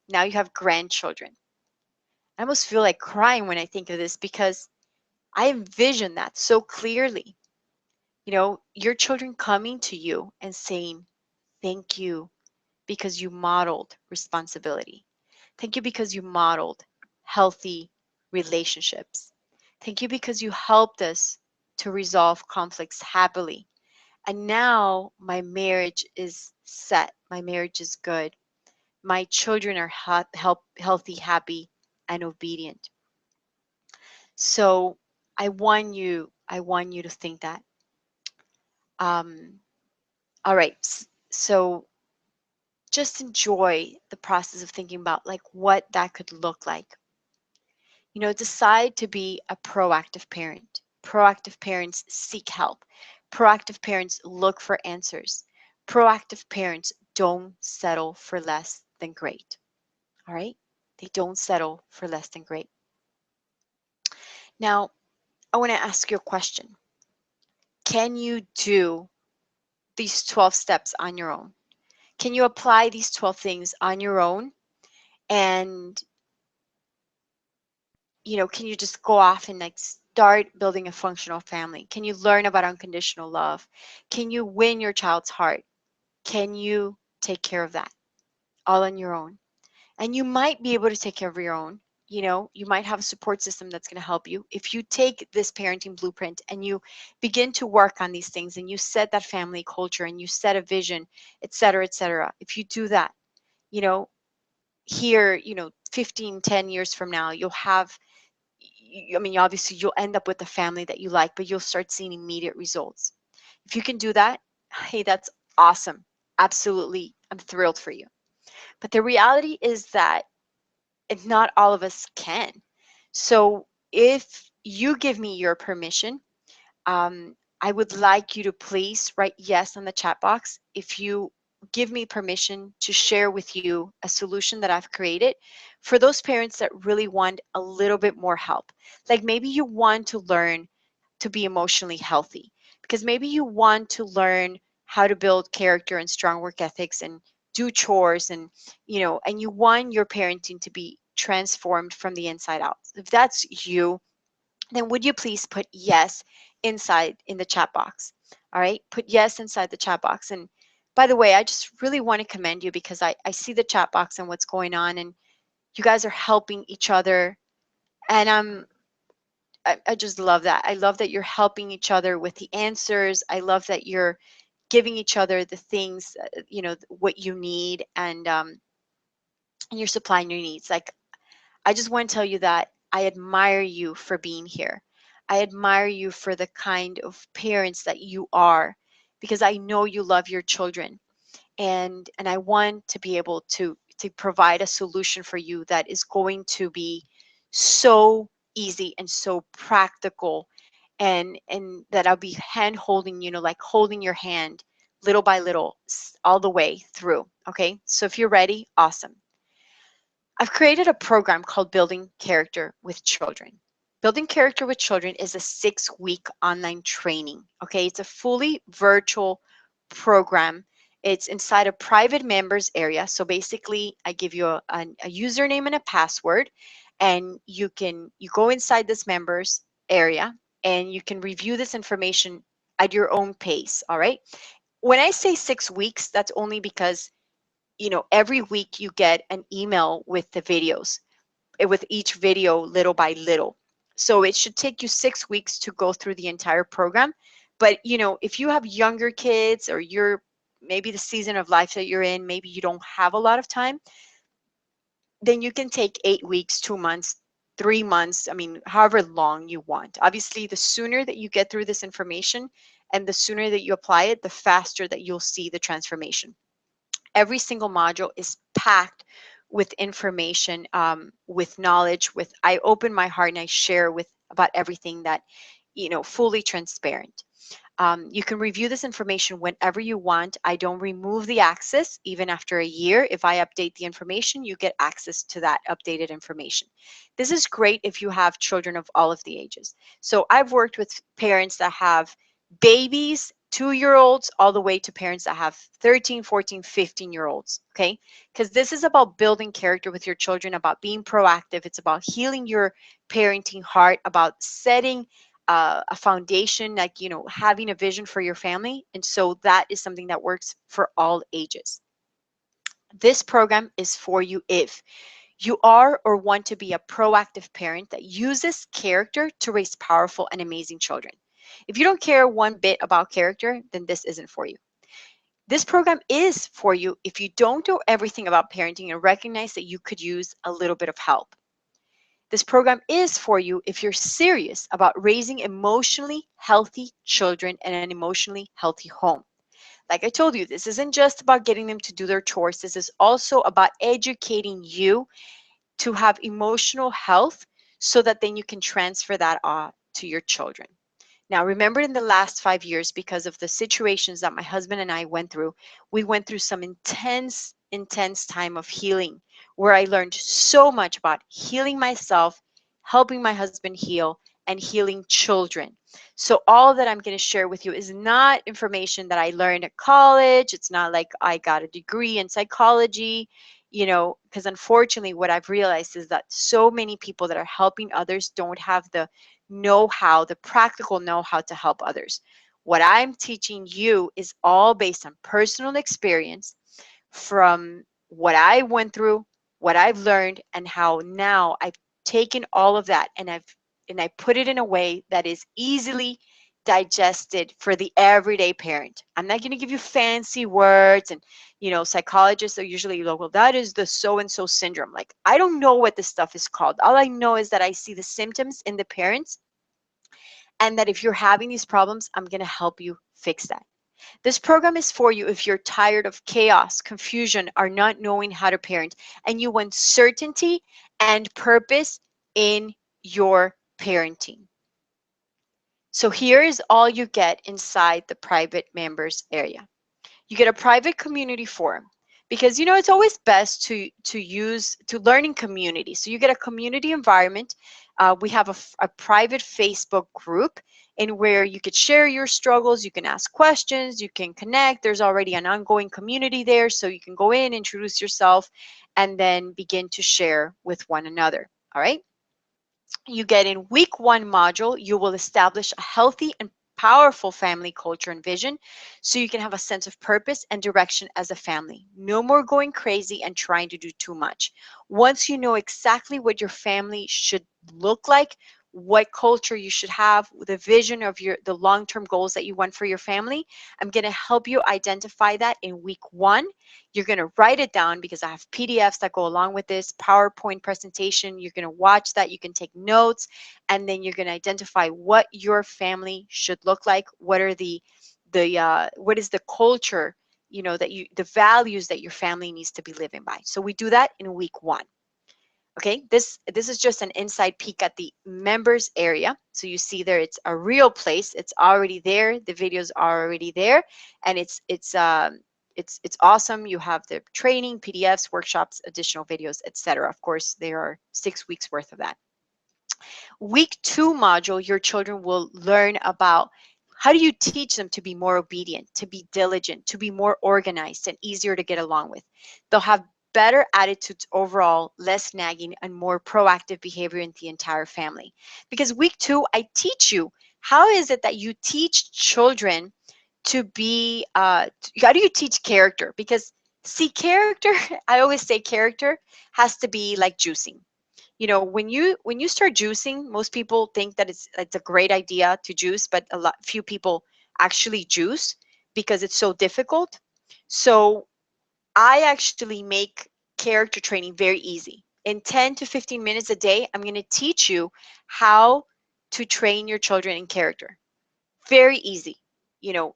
now you have grandchildren. I almost feel like crying when I think of this because I envision that so clearly. Your children coming to you and saying thank you because you modeled responsibility. Thank you because you modeled healthy relationships. Thank you because you helped us to resolve conflicts happily. And now my marriage is set. My marriage is good. My children are healthy, happy, and obedient. So I want you to think that. Um, all right. So just enjoy the process of thinking about like what that could look like. Decide to be a proactive parent. Proactive parents seek help. Proactive parents look for answers. Proactive parents don't settle for less than great. All right? They don't settle for less than great. Now, I want to ask you a question. Can you do these 12 steps on your own? Can you apply these 12 things on your own? And can you just go off and like start building a functional family? Can you learn about unconditional love? Can you win your child's heart? Can you take care of that all on your own? And you might be able to take care of your own. You might have a support system that's going to help you. If you take this parenting blueprint and you begin to work on these things and you set that family culture and you set a vision, et cetera, et cetera. If you do that, you know, here, 15, 10 years from now, you'll have I mean, obviously you'll end up with a family that you like, but you'll start seeing immediate results. If you can do that, hey, that's awesome. Absolutely. I'm thrilled for you. But the reality is that not all of us can. So if you give me your permission, I would like you to please write yes on the chat box if you give me permission to share with you a solution that I've created for those parents that really want a little bit more help. Like maybe you want to learn to be emotionally healthy because maybe you want to learn how to build character and strong work ethics and do chores and and you want your parenting to be transformed from the inside out. If that's you, then would you please put yes inside in the chat box? All right, put yes inside the chat box. And By the way, I just really want to commend you because I see the chat box and what's going on, and you guys are helping each other. And I just love that. I love that you're helping each other with the answers. I love that you're giving each other the things, what you need, and you're supplying your needs. Like, I just want to tell you that I admire you for being here. I admire you for the kind of parents that you are, because I know you love your children, and I want to be able to provide a solution for you that is going to be so easy and so practical, and that I'll be hand holding, like holding your hand little by little all the way through. Okay, so if you're ready, awesome. I've created a program called Building Character with Children. Building Character with Children is a 6-week online training. Okay, it's a fully virtual program. It's inside a private members area. So basically, I give you a username and a password, and you go inside this members area, and you can review this information at your own pace. All right. When I say 6 weeks, that's only because every week you get an email with the videos, with each video little by little. So it should take you 6 weeks to go through the entire program. But if you have younger kids, or you're maybe the season of life that you're in, maybe you don't have a lot of time, then you can take 8 weeks, 2 months, 3 months. I mean, however long you want. Obviously, the sooner that you get through this information and the sooner that you apply it, the faster that you'll see the transformation. Every single module is packed with information, with knowledge, with I open my heart and I share with about everything that, fully transparent. You can review this information whenever you want. I don't remove the access. Even after a year, if I update the information, you get access to that updated information. This is great if you have children of all of the ages. So I've worked with parents that have babies, 2-year olds, all the way to parents that have 13, 14, 15-year olds. Okay. Because this is about building character with your children, about being proactive. It's about healing your parenting heart, about setting a foundation, like having a vision for your family. And so that is something that works for all ages. This program is for you if you are or want to be a proactive parent that uses character to raise powerful and amazing children. If you don't care one bit about character, then this isn't for you. This program is for you if you don't know everything about parenting and recognize that you could use a little bit of help. This program is for you if you're serious about raising emotionally healthy children and an emotionally healthy home. Like I told you, this isn't just about getting them to do their chores. This is also about educating you to have emotional health so that then you can transfer that to your children. Now, remember, in the last 5 years, because of the situations that my husband and I went through, we went through some intense time of healing, where I learned so much about healing myself, helping my husband heal, and healing children. So all that I'm going to share with you is not information that I learned at college. It's not like I got a degree in psychology, because unfortunately what I've realized is that so many people that are helping others don't have the know-how, the practical know-how to help others. What I'm teaching you is all based on personal experience, from what I went through, what I've learned, and how now I've taken all of that and I put it in a way that is easily digested for the everyday parent. I'm not going to give you fancy words, and psychologists are usually like, well, that is the so and so syndrome. Like, I don't know what this stuff is called. All I know is that I see the symptoms in the parents, and that if you're having these problems, I'm going to help you fix that. This program is for you if you're tired of chaos, confusion, or not knowing how to parent, and you want certainty and purpose in your parenting. So here is all you get inside the private members area. You get a private community forum, because it's always best to learn in community. So you get a community environment. We have a private Facebook group in where you could share your struggles, you can ask questions, you can connect. There's already an ongoing community there, so you can go in, introduce yourself, and then begin to share with one another. All right. You get in week 1 module, you will establish a healthy and powerful family culture and vision so you can have a sense of purpose and direction as a family. No more going crazy and trying to do too much. Once you know exactly what your family should look like, what culture you should have, the vision of the long-term goals that you want for your family, I'm going to help you identify that in week 1. You're going to write it down because I have PDFs that go along with this PowerPoint presentation. You're going to watch that. You can take notes, and then you're going to identify what your family should look like. What are what is the culture, the values that your family needs to be living by. So we do that in week 1. Okay, this is just an inside peek at the members area. So you see there, it's a real place. It's already there. The videos are already there, and it's awesome. You have the training, PDFs, workshops, additional videos, etc. Of course, there are 6 weeks worth of that. Week 2 module, your children will learn about how do you teach them to be more obedient, to be diligent, to be more organized and easier to get along with. They'll have better attitudes overall, less nagging, and more proactive behavior in the entire family. Because week 2, I teach you how is it that you teach children to be, how do you teach character? Because see, character, I always say character has to be like juicing. When you start juicing, most people think that it's a great idea to juice, but few people actually juice because it's so difficult. So I actually make character training very easy. In 10 to 15 minutes a day, I'm going to teach you how to train your children in character. Very easy.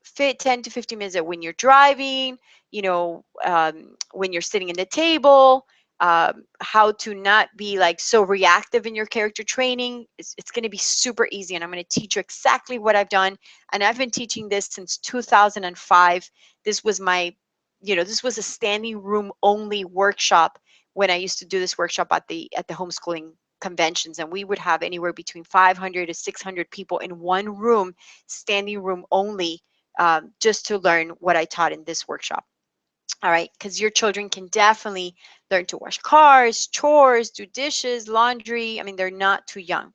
Fit 10 to 15 minutes when you're driving, when you're sitting in the table, how to not be like so reactive in your character training. It's going to be super easy, and I'm going to teach you exactly what I've done. And I've been teaching this since 2005. This was this was a standing room only workshop when I used to do this workshop at the homeschooling conventions, and we would have anywhere between 500 to 600 people in one room, standing room only, just to learn what I taught in this workshop. All right, because your children can definitely learn to wash cars, chores, do dishes, laundry. I mean, they're not too young.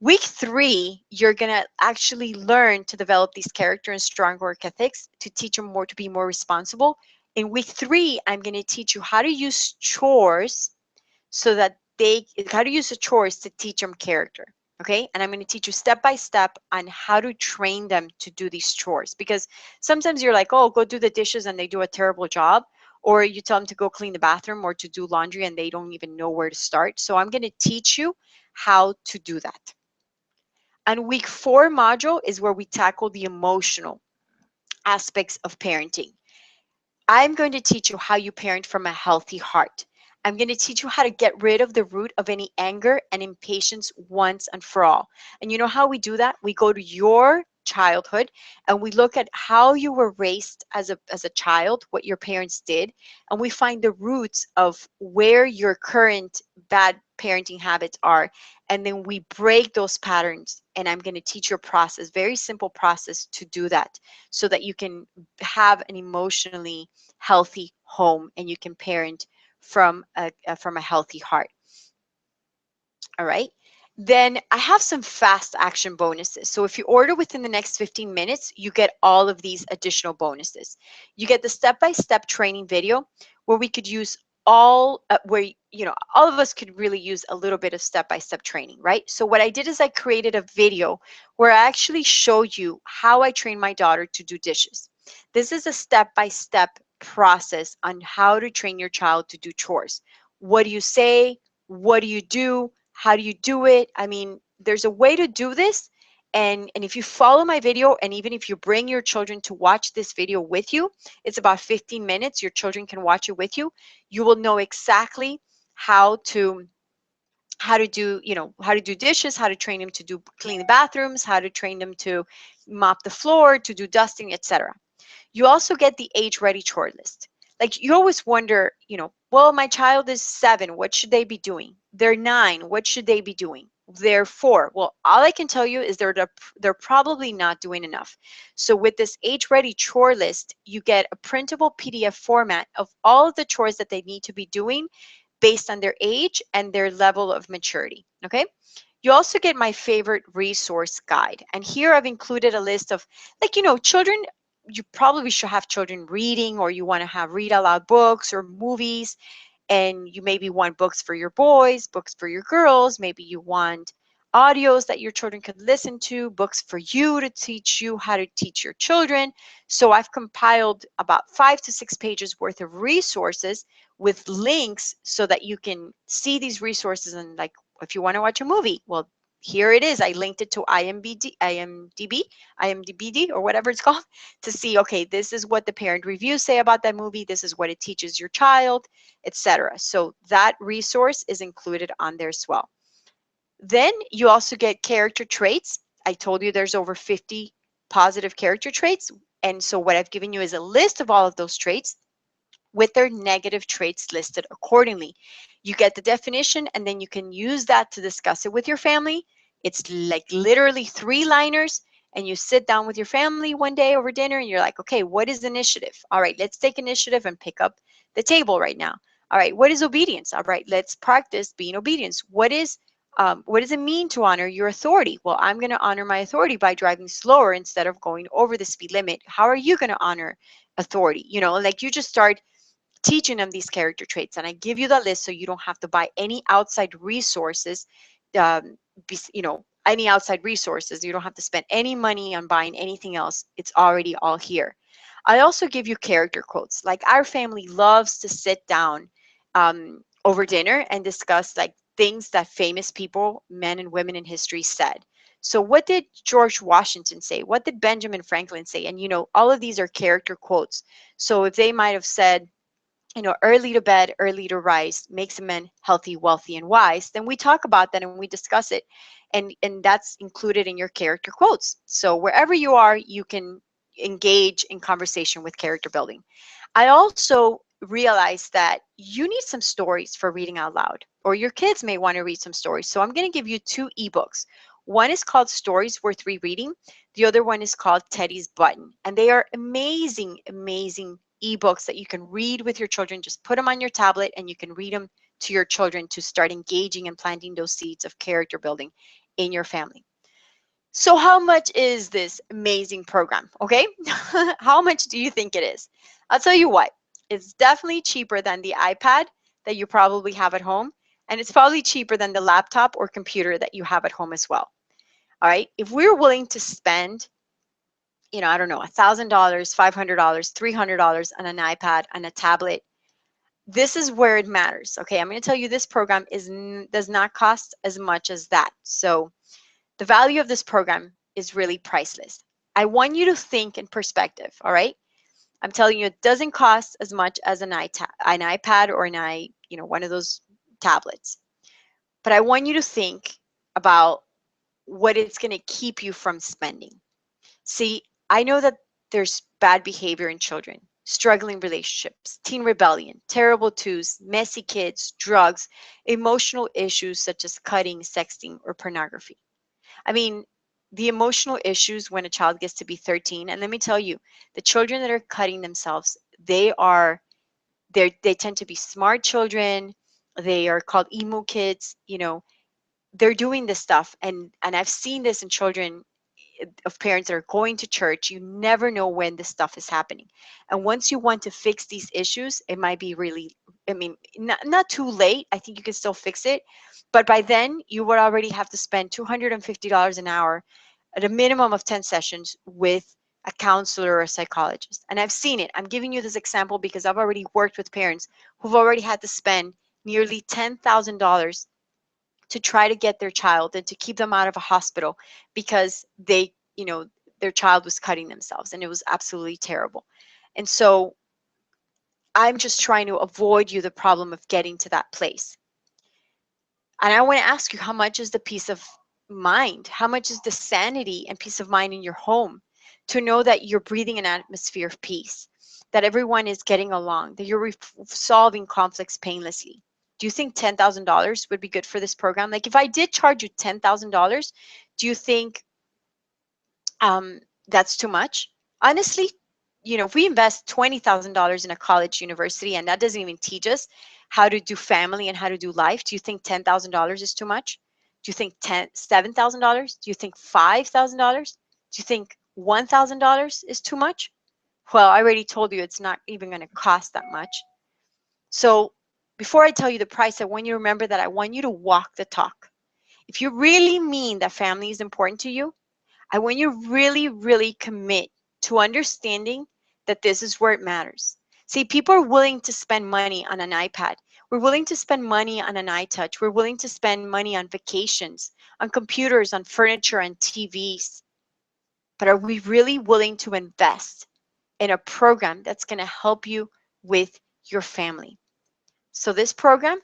Week 3, you're going to actually learn to develop these character and strong work ethics to teach them more to be more responsible. In week 3, I'm going to teach you how to use chores so that how to use the chores to teach them character. Okay, and I'm going to teach you step by step on how to train them to do these chores, because sometimes you're like, oh, go do the dishes, and they do a terrible job, or you tell them to go clean the bathroom or to do laundry and they don't even know where to start. So I'm going to teach you how to do that. And week 4 module is where we tackle the emotional aspects of parenting. I'm going to teach you how you parent from a healthy heart. I'm going to teach you how to get rid of the root of any anger and impatience once and for all. And you know how we do that? We go to your childhood and we look at how you were raised as a child, what your parents did, and we find the roots of where your current bad parenting habits are, and then we break those patterns. And I'm going to teach you a process, very simple process to do that, so that you can have an emotionally healthy home and you can parent from a healthy heart. All right. Then I have some fast action bonuses. So if you order within the next 15 minutes, you get all of these additional bonuses. You get the step-by-step training video where we could use where all of us could really use a little bit of step-by-step training, right? So what I did is I created a video where I actually showed you how I train my daughter to do dishes. This is a step-by-step process on how to train your child to do chores. What do you say? What do you do? How do you do it? I mean, there's a way to do this. And if you follow my video, and even if you bring your children to watch this video with you, it's about 15 minutes. Your children can watch it with you. You will know exactly how to do how to do dishes, how to train them to do clean the bathrooms, how to train them to mop the floor, to do dusting, etc. You also get the age-ready chore list. Like, you always wonder, well, my child is 7, what should they be doing? They're 9, what should they be doing? They're 4. Well, all I can tell you is they're probably not doing enough. So with this age-ready chore list, you get a printable PDF format of all of the chores that they need to be doing based on their age and their level of maturity. Okay? You also get my favorite resource guide. And here I've included a list of, like, children, you probably should have children reading, or you want to have read aloud books or movies, and you maybe want books for your boys, books for your girls, maybe you want audios that your children could listen to, books for you to teach you how to teach your children. So I've compiled about 5 to 6 pages worth of resources with links so that you can see these resources. And like, if you want to watch a movie, well, here it is. I linked it to IMDb, or whatever it's called, to see, okay, this is what the parent reviews say about that movie. This is what it teaches your child, etc. So that resource is included on there as well. Then you also get character traits. I told you there's over 50 positive character traits. And so what I've given you is a list of all of those traits with their negative traits listed accordingly. You get the definition, and then you can use that to discuss it with your family. It's like literally 3-liners, and you sit down with your family one day over dinner and you're like, okay, what is initiative? All right, let's take initiative and pick up the table right now. All right, what is obedience? All right, let's practice being obedience. What does it mean to honor your authority? Well, I'm going to honor my authority by driving slower instead of going over the speed limit. How are you going to honor authority? Like, you just start teaching them these character traits, and I give you the list so you don't have to buy any outside resources. um, any outside resources. You don't have to spend any money on buying anything else. It's already all here. I also give you character quotes. Like, our family loves to sit down over dinner and discuss like things that famous people, men and women in history, said. So what did George Washington say? What did Benjamin Franklin say? And all of these are character quotes. So if they might have said, early to bed, early to rise makes a man healthy, wealthy, and wise, then we talk about that and we discuss it. And that's included in your character quotes. So wherever you are, you can engage in conversation with character building. I also realized that you need some stories for reading out loud, or your kids may want to read some stories. So I'm going to give you 2 ebooks. One is called Stories Worth Rereading. The other one is called Teddy's Button. And they are amazing, amazing ebooks that you can read with your children. Just put them on your tablet and you can read them to your children to start engaging and planting those seeds of character building in your family. So how much is this amazing program? Okay. How much do you think it is? I'll tell you what, it's definitely cheaper than the iPad that you probably have at home. And it's probably cheaper than the laptop or computer that you have at home as well. All right. If we're willing to spend, I don't know, $1,000, $500, $300 on an iPad, on a tablet, this is where it matters. Okay. I'm going to tell you this program does not cost as much as that. So the value of this program is really priceless. I want you to think in perspective, all right? I'm telling you, it doesn't cost as much as an iPad or one of those tablets. But I want you to think about what it's going to keep you from spending. See, I know that there's bad behavior in children, struggling relationships, teen rebellion, terrible twos, messy kids, drugs, emotional issues such as cutting, sexting, or pornography. I mean, the emotional issues when a child gets to be 13, and let me tell you, the children that are cutting themselves, they tend to be smart children. They are called emo kids. They're doing this stuff, and I've seen this in children of parents that are going to church. You never know when this stuff is happening. And once you want to fix these issues, it might be really, not too late. I think you can still fix it. But by then, you would already have to spend $250 an hour at a minimum of 10 sessions with a counselor or a psychologist. And I've seen it. I'm giving you this example because I've already worked with parents who've already had to spend nearly $10,000 to try to get their child and to keep them out of a hospital because their child was cutting themselves, and it was absolutely terrible. And so I'm just trying to avoid you the problem of getting to that place. And I want to ask you, how much is the peace of mind? How much is the sanity and peace of mind in your home to know that you're breathing an atmosphere of peace, that everyone is getting along, that you're solving conflicts painlessly? Do you think $10,000 would be good for this program? Like, if I did charge you $10,000, do you think that's too much? Honestly, if we invest $20,000 in a college university and that doesn't even teach us how to do family and how to do life, do you think $10,000 is too much? Do you think $7,000? Do you think $5,000? Do you think $1,000 is too much? Well, I already told you it's not even going to cost that much. So before I tell you the price, I want you to remember that I want you to walk the talk. If you really mean that family is important to you, I want you to really, really commit to understanding that this is where it matters. See, people are willing to spend money on an iPad. We're willing to spend money on an iTouch. We're willing to spend money on vacations, on computers, on furniture, on TVs. But are we really willing to invest in a program that's going to help you with your family? So this program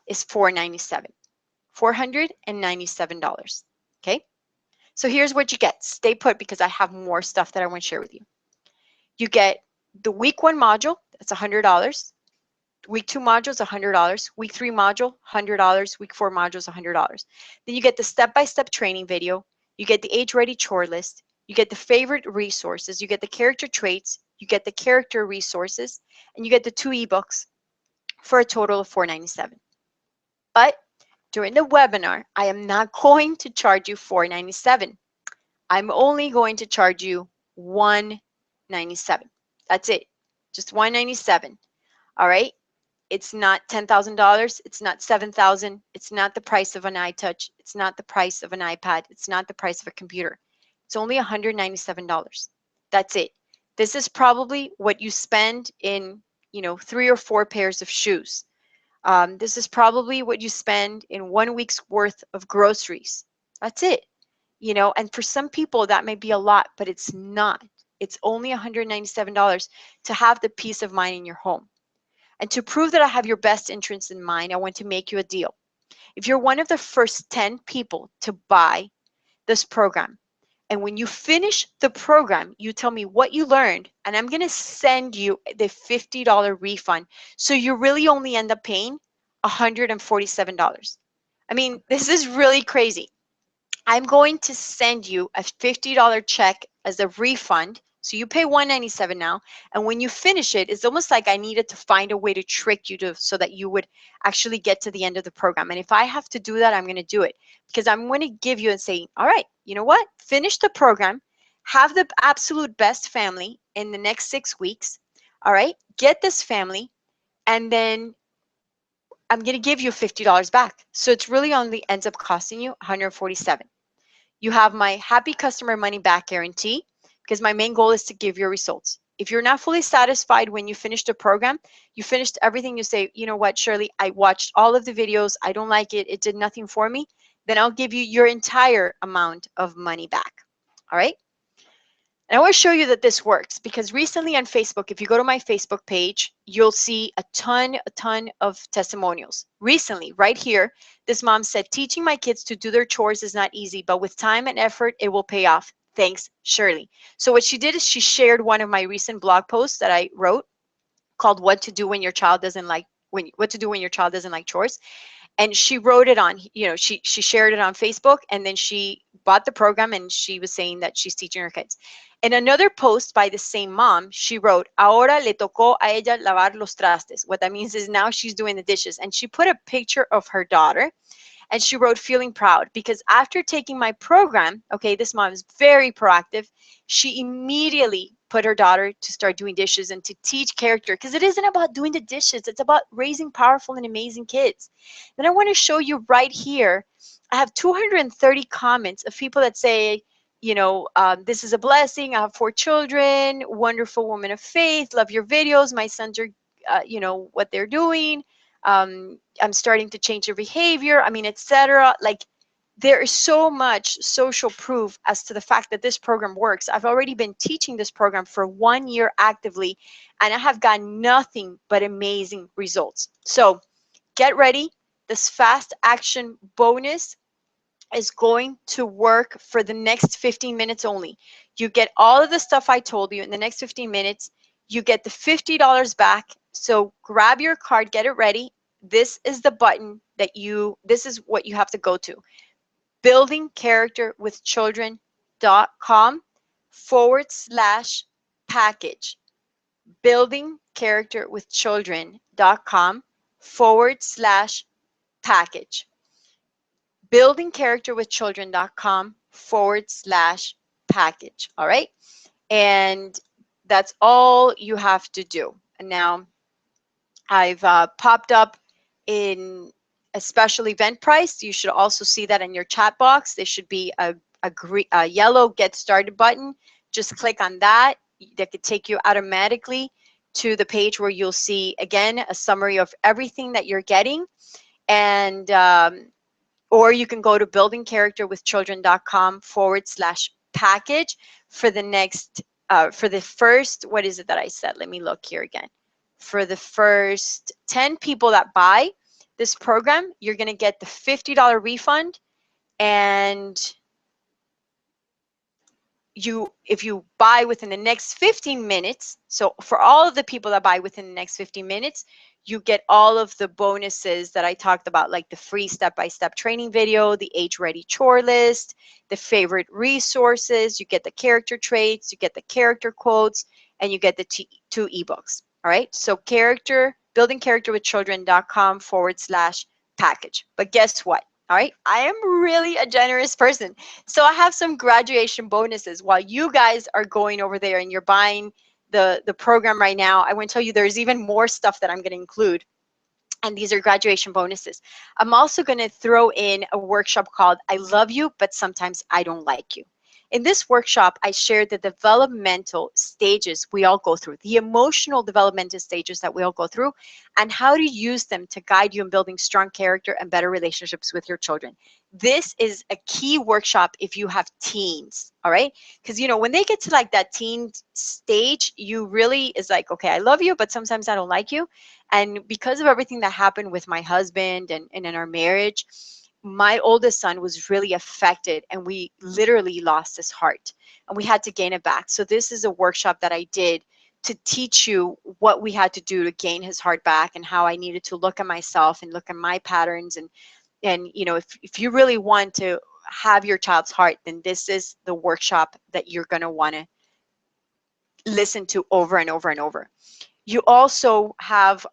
is $497. Okay? So here's what you get. Stay put because I have more stuff that I want to share with you. You get the week 1 module, that's $100. Week 2 module is $100. Week 3 module, $100. Week 4 module is $100. Then you get the step-by-step training video. You get the age-ready chore list. You get the favorite resources. You get the character traits. You get the character resources. And you get the 2 ebooks for a total of $497. But during the webinar, I am not going to charge you $497. I'm only going to charge you $197. That's it. Just $197. All right? It's not $10,000. It's not $7,000. It's not the price of an iTouch. It's not the price of an iPad. It's not the price of a computer. It's only $197. That's it. This is probably what you spend in, 3 or 4 pairs of shoes. This is probably what you spend in 1 week's worth of groceries. That's it. And for some people that may be a lot, but it's not. It's only $197 to have the peace of mind in your home. And to prove that I have your best interests in mind, I want to make you a deal. If you're one of the first 10 people to buy this program, and when you finish the program, you tell me what you learned, and I'm going to send you the $50 refund. So you really only end up paying $147. I mean, this is really crazy. I'm going to send you a $50 check as a refund. So you pay $197 now, and when you finish it, it's almost like I needed to find a way to trick you so that you would actually get to the end of the program. And if I have to do that, I'm going to do it because I'm going to give you and say, all right, you know what? Finish the program, have the absolute best family in the next 6 weeks. All right, get this family, and then I'm going to give you $50 back. So it's really only ends up costing you $147. You have my happy customer money back guarantee because my main goal is to give you results. If you're not fully satisfied when you finish the program, you finished everything, you say, you know what, Shirley, I watched all of the videos, I don't like it, it did nothing for me, then I'll give you your entire amount of money back. All right? And I want to show you that this works because recently on Facebook, if you go to my Facebook page, you'll see a ton of testimonials. Recently, right here, this mom said, teaching my kids to do their chores is not easy, but with time and effort, it will pay off. Thanks, Shirley. So what she did is she shared one of my recent blog posts that I wrote called what to do when your child doesn't like chores. And she wrote it on, she shared it on Facebook, and then she bought the program and she was saying that she's teaching her kids. In another post by the same mom, she wrote, ahora le tocó a ella lavar los trastes. What that means is now she's doing the dishes. And she put a picture of her daughter and she wrote, feeling proud, because after taking my program, okay, this mom is very proactive. She immediately put her daughter to start doing dishes and to teach character, because it isn't about doing the dishes. It's about raising powerful and amazing kids. Then I want to show you right here. I have 230 comments of people that say, this is a blessing. I have 4 children, wonderful woman of faith, love your videos. My sons are, what they're doing. I'm starting to change their behavior. I mean, etc. Like, there is so much social proof as to the fact that this program works. I've already been teaching this program for 1 year actively, and I have gotten nothing but amazing results. So get ready. This fast action bonus is going to work for the next 15 minutes only. You get all of the stuff I told you in the next 15 minutes. You get the $50 back. So grab your card, get it ready. This is the button this is what you have to go to. buildingcharacterwithchildren.com/package. buildingcharacterwithchildren.com/package. buildingcharacterwithchildren.com/package. All right. And that's all you have to do. And now I've popped up in a special event price. You should also see that in your chat box. There should be a yellow get started button. Just click on that. That could take you automatically to the page where you'll see, again, a summary of everything that you're getting. And or you can go to buildingcharacterwithchildren.com/package for the next for the first, what is it that I said? Let me look here again. For the first 10 people that buy this program, you're going to get the $50 refund. And if you buy within the next 15 minutes, so for all of the people that buy within the next 15 minutes, you get all of the bonuses that I talked about, like the free step-by-step training video, the age-ready chore list, the favorite resources, you get the character traits, you get the character quotes, and you get the two ebooks. All right, so buildingcharacterwithchildren.com/package. But guess what? All right, I am really a generous person. So I have some graduation bonuses while you guys are going over there and you're buying the program right now. I want to tell you there's even more stuff that I'm going to include. And these are graduation bonuses. I'm also going to throw in a workshop called I Love You, but Sometimes I Don't Like You. In this workshop, I shared the developmental stages we all go through, the emotional developmental stages that we all go through, and how to use them to guide you in building strong character and better relationships with your children. This is a key workshop if you have teens, all right? Because, you know, when they get to like that teen stage, you really is like, okay, I love you, but sometimes I don't like you. And because of everything that happened with my husband and in our marriage, my oldest son was really affected and we literally lost his heart and we had to gain it back. So this is a workshop that I did to teach you what we had to do to gain his heart back and how I needed to look at myself and look at my patterns. And you know, if you really want to have your child's heart, then this is the workshop that you're going to want to listen to over and over and over. You also have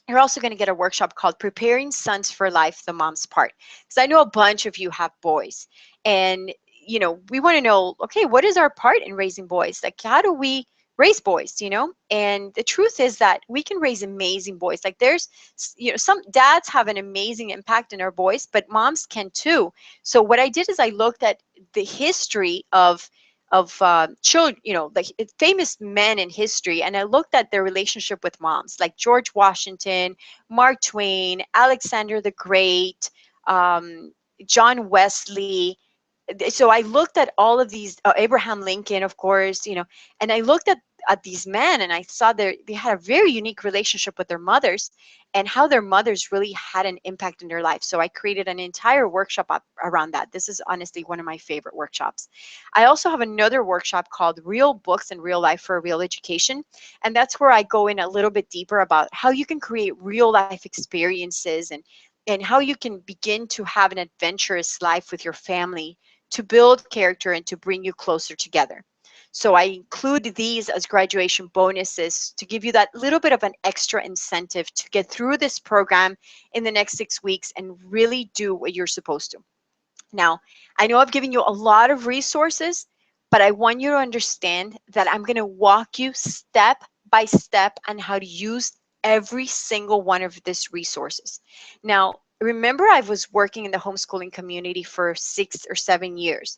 you're also going to get a workshop called Preparing Sons for Life, the Mom's Part. Because I know a bunch of you have boys. And, you know, we want to know, okay, what is our part in raising boys? Like, how do we raise boys, you know? And the truth is that we can raise amazing boys. Like there's, you know, some dads have an amazing impact in our boys, but moms can too. So what I did is I looked at the history of children, you know, like famous men in history, and I looked at their relationship with moms, like George Washington, Mark Twain, Alexander the Great, John Wesley. So I looked at all of these, Abraham Lincoln, of course, you know, and I looked at these men and I saw they had a very unique relationship with their mothers and how their mothers really had an impact in their life. So I created an entire workshop around that. This is honestly one of my favorite workshops. I also have another workshop called Real Books and Real Life for a Real Education. And that's where I go in a little bit deeper about how you can create real life experiences and how you can begin to have an adventurous life with your family to build character and to bring you closer together. So I include these as graduation bonuses to give you that little bit of an extra incentive to get through this program in the next 6 weeks and really do what you're supposed to. Now, I know I've given you a lot of resources, but I want you to understand that I'm going to walk you step by step on how to use every single one of these resources. Now, remember I was working in the homeschooling community for 6 or 7 years,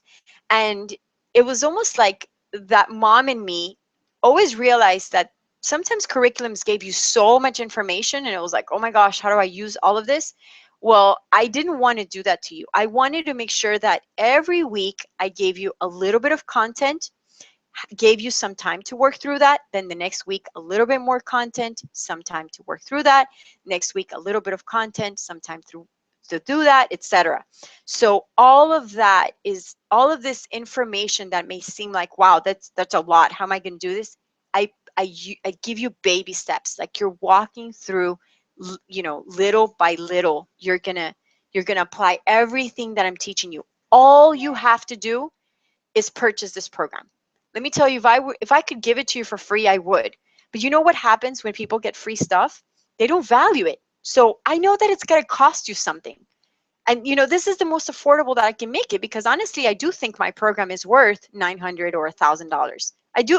and it was almost like that mom in me always realized that sometimes curriculums gave you so much information and it was like, oh my gosh, how do I use all of this? Well, I didn't want to do that to you. I wanted to make sure that every week I gave you a little bit of content, gave you some time to work through that. Then the next week, a little bit more content, some time to work through that. Next week, a little bit of content, some time to do that, etc. So all of that is all of this information that may seem like, wow, that's a lot. How am I going to do this? I give you baby steps, like you're walking through, you know, little by little. You're gonna apply everything that I'm teaching you. All you have to do is purchase this program. Let me tell you, if I could give it to you for free, I would. But you know what happens when people get free stuff? They don't value it. So I know that it's going to cost you something. And this is the most affordable that I can make it, because honestly, I do think my program is worth $900 or $1,000.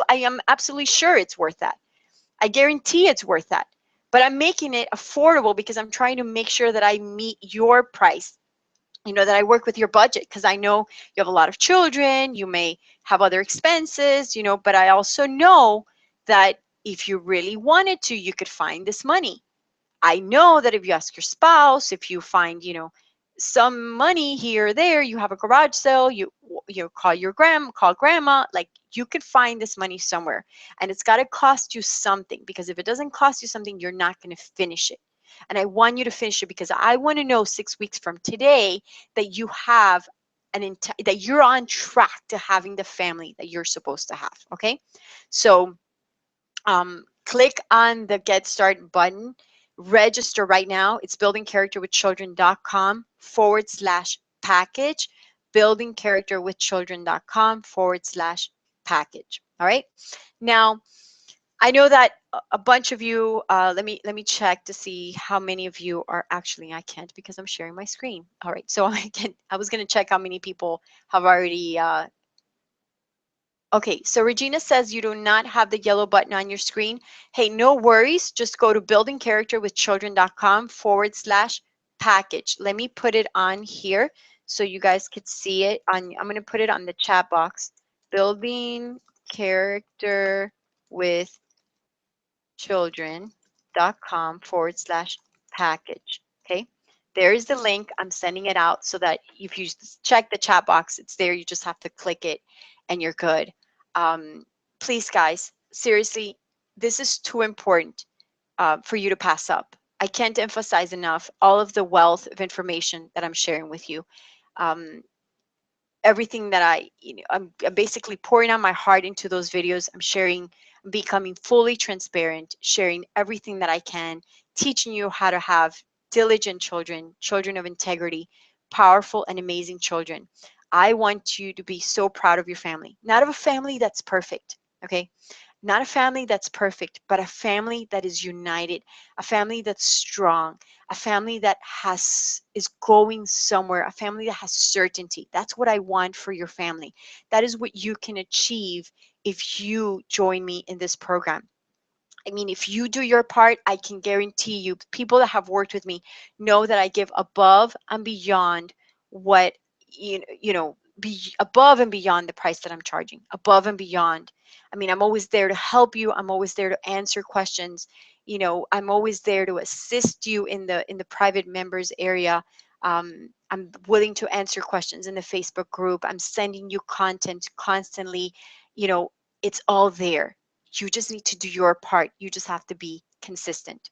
I am absolutely sure it's worth that. I guarantee it's worth that. But I'm making it affordable because I'm trying to make sure that I meet your price, that I work with your budget, because I know you have a lot of children, you may have other expenses, but I also know that if you really wanted to, you could find this money. I know that if you ask your spouse, if you find, some money here or there, you have a garage sale, you call your call grandma, like you could find this money somewhere. And it's got to cost you something, because if it doesn't cost you something, you're not going to finish it. And I want you to finish it because I want to know 6 weeks from today that you have that you're on track to having the family that you're supposed to have. Okay. So click on the Get Start button, register right now. It's buildingcharacterwithchildren.com/package, buildingcharacterwithchildren.com/package. All right. Now, I know that a bunch of you, let me check to see how many of you are actually, I can't because I'm sharing my screen. All right. So I was going to check how many people have already Okay, so Regina says you do not have the yellow button on your screen. Hey, no worries. Just go to buildingcharacterwithchildren.com/package. Let me put it on here so you guys could see it. I'm going to put it on the chat box. Building character with children.com/package. Okay, there is the link. I'm sending it out so that if you check the chat box, it's there. You just have to click it and you're good. Please, guys, seriously, this is too important for you to pass up. I can't emphasize enough all of the wealth of information that I'm sharing with you. Um, Everything that I'm basically pouring out my heart into those videos. I'm sharing, becoming fully transparent, sharing everything that I can, teaching you how to have diligent children, children of integrity, powerful and amazing children. I want you to be so proud of your family, not of a family that's perfect, okay? Not a family that's perfect, but a family that is united, a family that's strong, a family that is going somewhere, a family that has certainty. That's what I want for your family. That is what you can achieve if you join me in this program. I mean, if you do your part, I can guarantee you, people that have worked with me know that I give above and beyond what, be above and beyond the price that I'm charging, above and beyond. I mean, I'm always there to help you. I'm always there to answer questions. I'm always there to assist you in the private members area. I'm willing to answer questions in the Facebook group. I'm sending you content constantly. You know, it's all there. You just need to do your part. You just have to be consistent.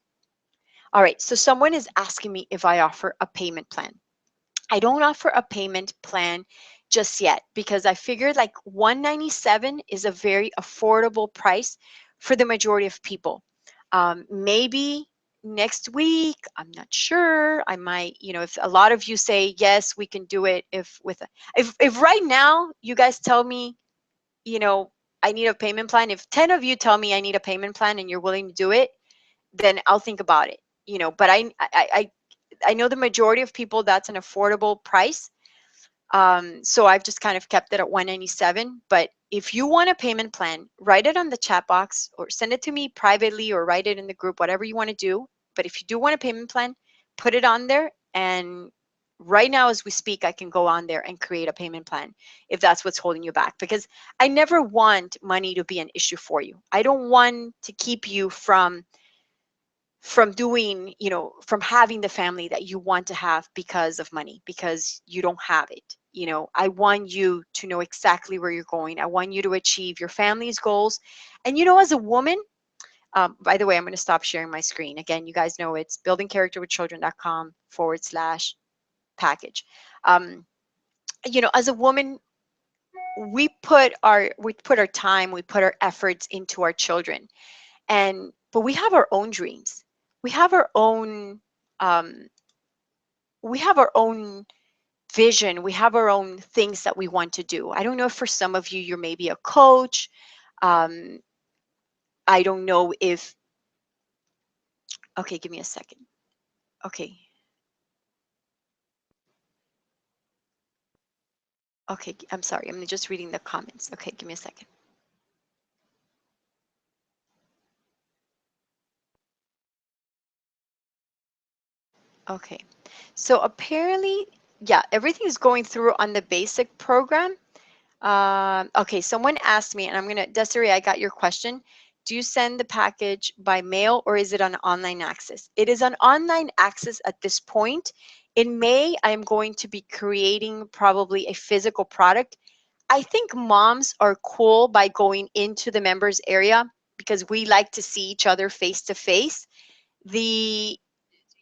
All right, so someone is asking me if I offer a payment plan. I don't offer a payment plan just yet because I figured like 197 is a very affordable price for the majority of people. Maybe next week, I'm not sure. I might, if a lot of you say yes, we can do it. If right now you guys tell me, you know, I need a payment plan. If 10 of you tell me I need a payment plan and you're willing to do it, then I'll think about it. But I know the majority of people that's an affordable price. So I've just kind of kept it at 197. But if you want a payment plan, write it on the chat box or send it to me privately or write it in the group, whatever you want to do. But if you do want a payment plan, put it on there. And right now, as we speak, I can go on there and create a payment plan if that's what's holding you back. Because I never want money to be an issue for you. I don't want to keep you from doing, from having the family that you want to have because of money, because you don't have it. I want you to know exactly where you're going. I want you to achieve your family's goals. And as a woman, by the way, I'm going to stop sharing my screen. Again, you guys know it's buildingcharacterwithchildren.com/package. As a woman, we put our time, we put our efforts into our children, but we have our own dreams. We have our own um, we have our own vision. We have our own things that we want to do. I don't know if for some of you, you're maybe a coach. um, I don't know if Okay, give me a second. Okay. Okay, I'm sorry. I'm just reading the comments. Okay, give me a second. Okay, so apparently, yeah, everything is going through on the basic program. Okay, someone asked me, and I'm gonna, Desiree, I got your question. Do you send the package by mail or is it on online access? It is on online access at this point. In May, I am going to be creating probably a physical product. I think moms are cool by going into the members area because we like to see each other face to face. The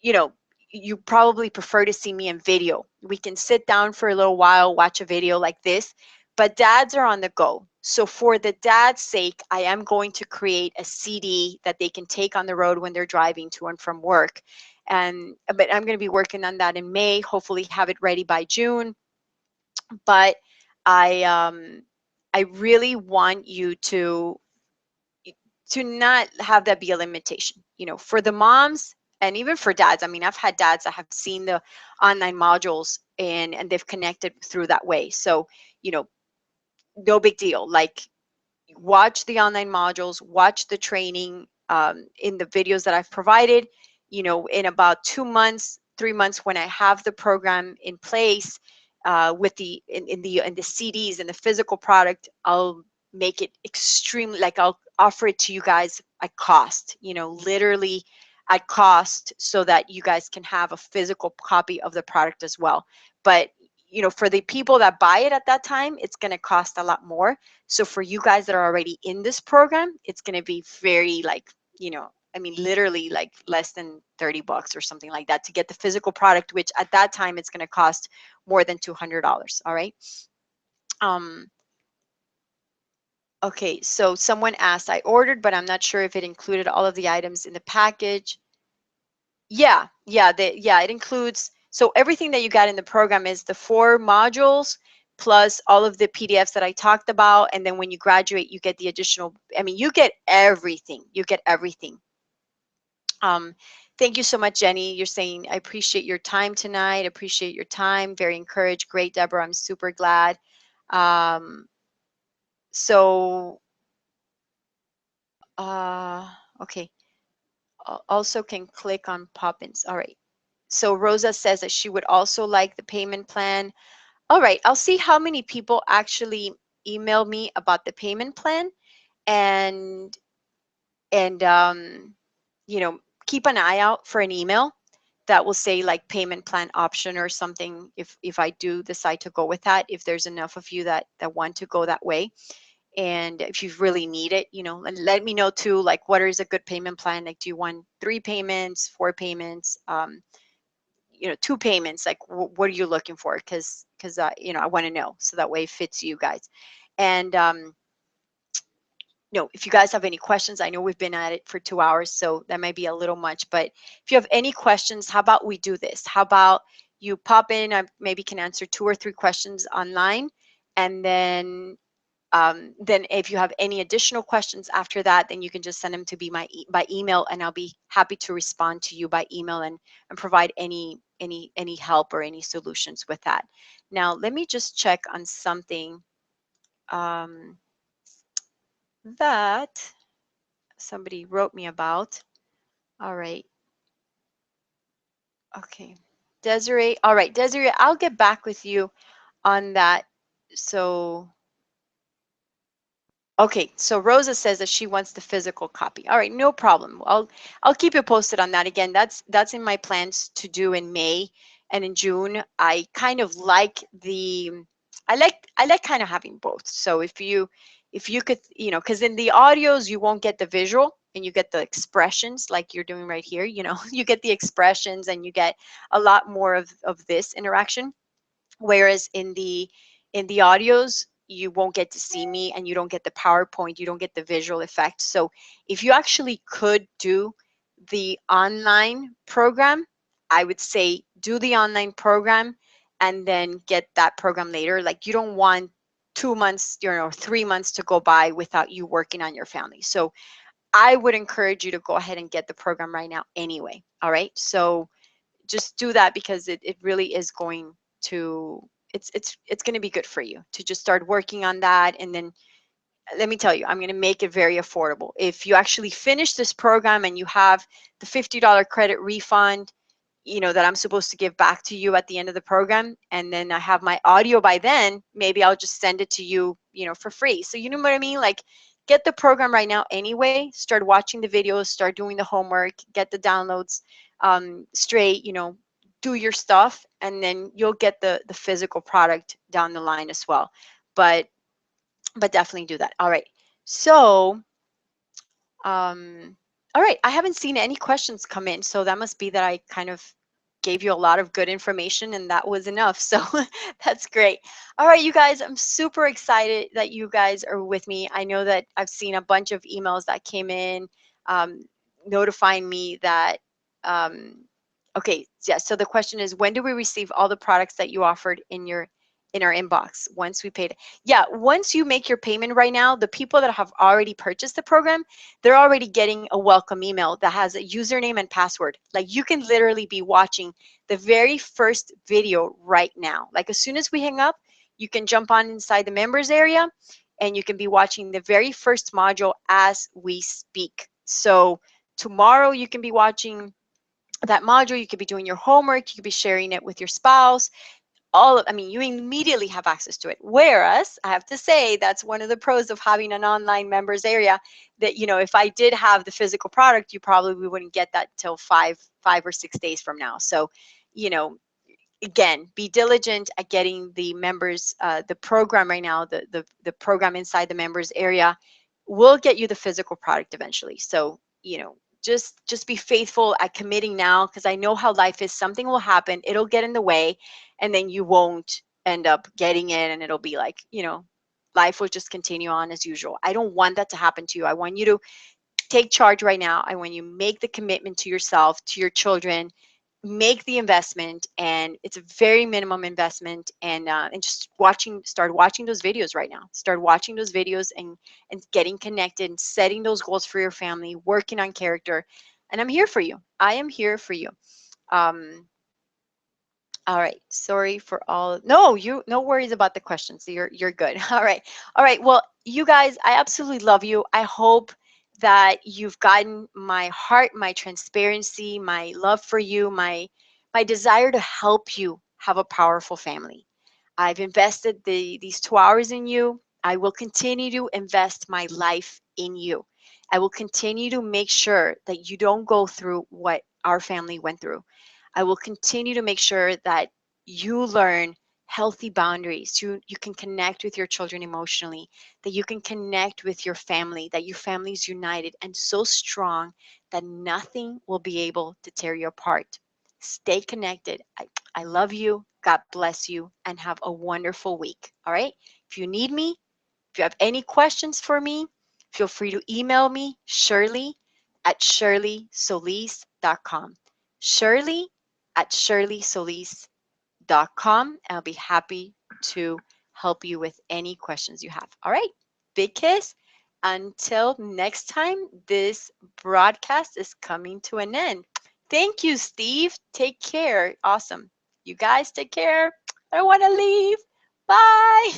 you know, you probably prefer to see me in video. We can sit down for a little while, watch a video like this, but dads are on the go. So for the dad's sake, I am going to create a CD that they can take on the road when they're driving to and from work. And but I'm going to be working on that in May, hopefully have it ready by June. But I really want you to not have that be a limitation, for the moms and even for dads. I mean, I've had dads that have seen the online modules and they've connected through that way. So, you know, no big deal. Like, watch the online modules, watch the training in the videos that I've provided. In about 2 months, 3 months, when I have the program in place, with in the CDs and the physical product, I'll make it extremely, like, I'll offer it to you guys at cost, literally at cost, so that you guys can have a physical copy of the product as well. But for the people that buy it at that time, it's going to cost a lot more. So for you guys that are already in this program, it's going to be very, like, I mean, literally like less than $30 or something like that to get the physical product, which at that time it's going to cost more than $200. All right. Um, okay. So someone asked, I ordered, but I'm not sure if it included all of the items in the package. Yeah, it includes, so everything that you got in the program is the 4 modules plus all of the PDFs that I talked about. And then when you graduate, you get the additional, I mean, you get everything. You get everything. Um, thank you so much, Jenny. You're saying, I appreciate your time tonight. Appreciate your time. Very encouraged. Great, Deborah. I'm super glad. Um, so, uh, okay. Also can click on pop-ins. All right. So Rosa says that she would also like the payment plan. All right, I'll see how many people actually email me about the payment plan, and and keep an eye out for an email that will say like payment plan option or something, if I do decide to go with that, if there's enough of you that want to go that way. And if you really need it, and let me know too, like, what is a good payment plan? Like, do you want 3 payments, 4 payments, 2 payments? Like, what are you looking for? Because I want to know, so that way it fits you guys. And if you guys have any questions, I know we've been at it for 2 hours, so that might be a little much, but if you have any questions, how about we do this? How about you pop in? I maybe can answer 2 or 3 questions online, and then if you have any additional questions after that, then you can just send them to be by email, and I'll be happy to respond to you by email and provide any help or any solutions with that. Now, let me just check on something um, that somebody wrote me about. All right. Okay. Desiree. All right, Desiree, I'll get back with you on that. So, okay, so Rosa says that she wants the physical copy. All right, no problem. I'll keep you posted on that. Again, that's in my plans to do in May and in June. I kind of like I like kind of having both. So if you could, because in the audios you won't get the visual and you get the expressions like you're doing right here. You get the expressions and you get a lot more of this interaction. Whereas in the audios, you won't get to see me and you don't get the PowerPoint, you don't get the visual effect. So if you actually could do the online program, I would say do the online program and then get that program later. Like, you don't want 2 months, 3 months to go by without you working on your family. So I would encourage you to go ahead and get the program right now anyway. All right. So just do that, because it really is going to it's going to be good for you to just start working on that. And then let me tell you, I'm going to make it very affordable. If you actually finish this program and you have the $50 credit refund, that I'm supposed to give back to you at the end of the program, and then I have my audio by then, maybe I'll just send it to you, for free. So you know what I mean? Like, get the program right now anyway, start watching the videos, start doing the homework, get the downloads straight, do your stuff, and then you'll get the physical product down the line as well. But definitely do that. All right. So, um, all right. I haven't seen any questions come in, so that must be that I kind of gave you a lot of good information and that was enough. So that's great. All right, you guys, I'm super excited that you guys are with me. I know that I've seen a bunch of emails that came in um, notifying me that, okay, yeah. So the question is, when do we receive all the products that you offered in our inbox once we paid? Yeah, once you make your payment right now, the people that have already purchased the program, they're already getting a welcome email that has a username and password. Like, you can literally be watching the very first video right now. Like, as soon as we hang up, you can jump on inside the members area and you can be watching the very first module as we speak. So tomorrow you can be watching that module, you could be doing your homework, you could be sharing it with your spouse, I mean, you immediately have access to it. Whereas I have to say, that's one of the pros of having an online members area, that, if I did have the physical product, you probably wouldn't get that till 5 or 6 days from now. So, you know, again, be diligent at getting the members, the program right now, the program inside the members area will get you the physical product eventually. So, just be faithful at committing now, because I know how life is. Something will happen, it'll get in the way, and then you won't end up getting it, and it'll be like, life will just continue on as usual. I don't want that to happen to you. I want you to take charge right now. I want you to make the commitment to yourself, to your children, make the investment, and it's a very minimum investment. And just start watching those videos right now. Start watching those videos and getting connected and setting those goals for your family, working on character. And I'm here for you. I am here for you. Um, all right. Sorry for all. No worries about the questions. You're good. All right. All right. Well, you guys, I absolutely love you. I hope that you've gotten my heart, my transparency, my love for you, my desire to help you have a powerful family. I've invested these 2 hours in you. I will continue to invest my life in you. I will continue to make sure that you don't go through what our family went through. I will continue to make sure that you learn healthy boundaries. You can connect with your children emotionally, that you can connect with your family, that your family is united and so strong that nothing will be able to tear you apart. Stay connected. I love you. God bless you, and have a wonderful week. All right. If you need me, if you have any questions for me, feel free to email me, Shirley at shirleysolis.com. Shirley at shirleysolis.com. I'll be happy to help you with any questions you have. All right. Big kiss. Until next time, this broadcast is coming to an end. Thank you, Steve. Take care. Awesome. You guys take care. I don't want to leave. Bye.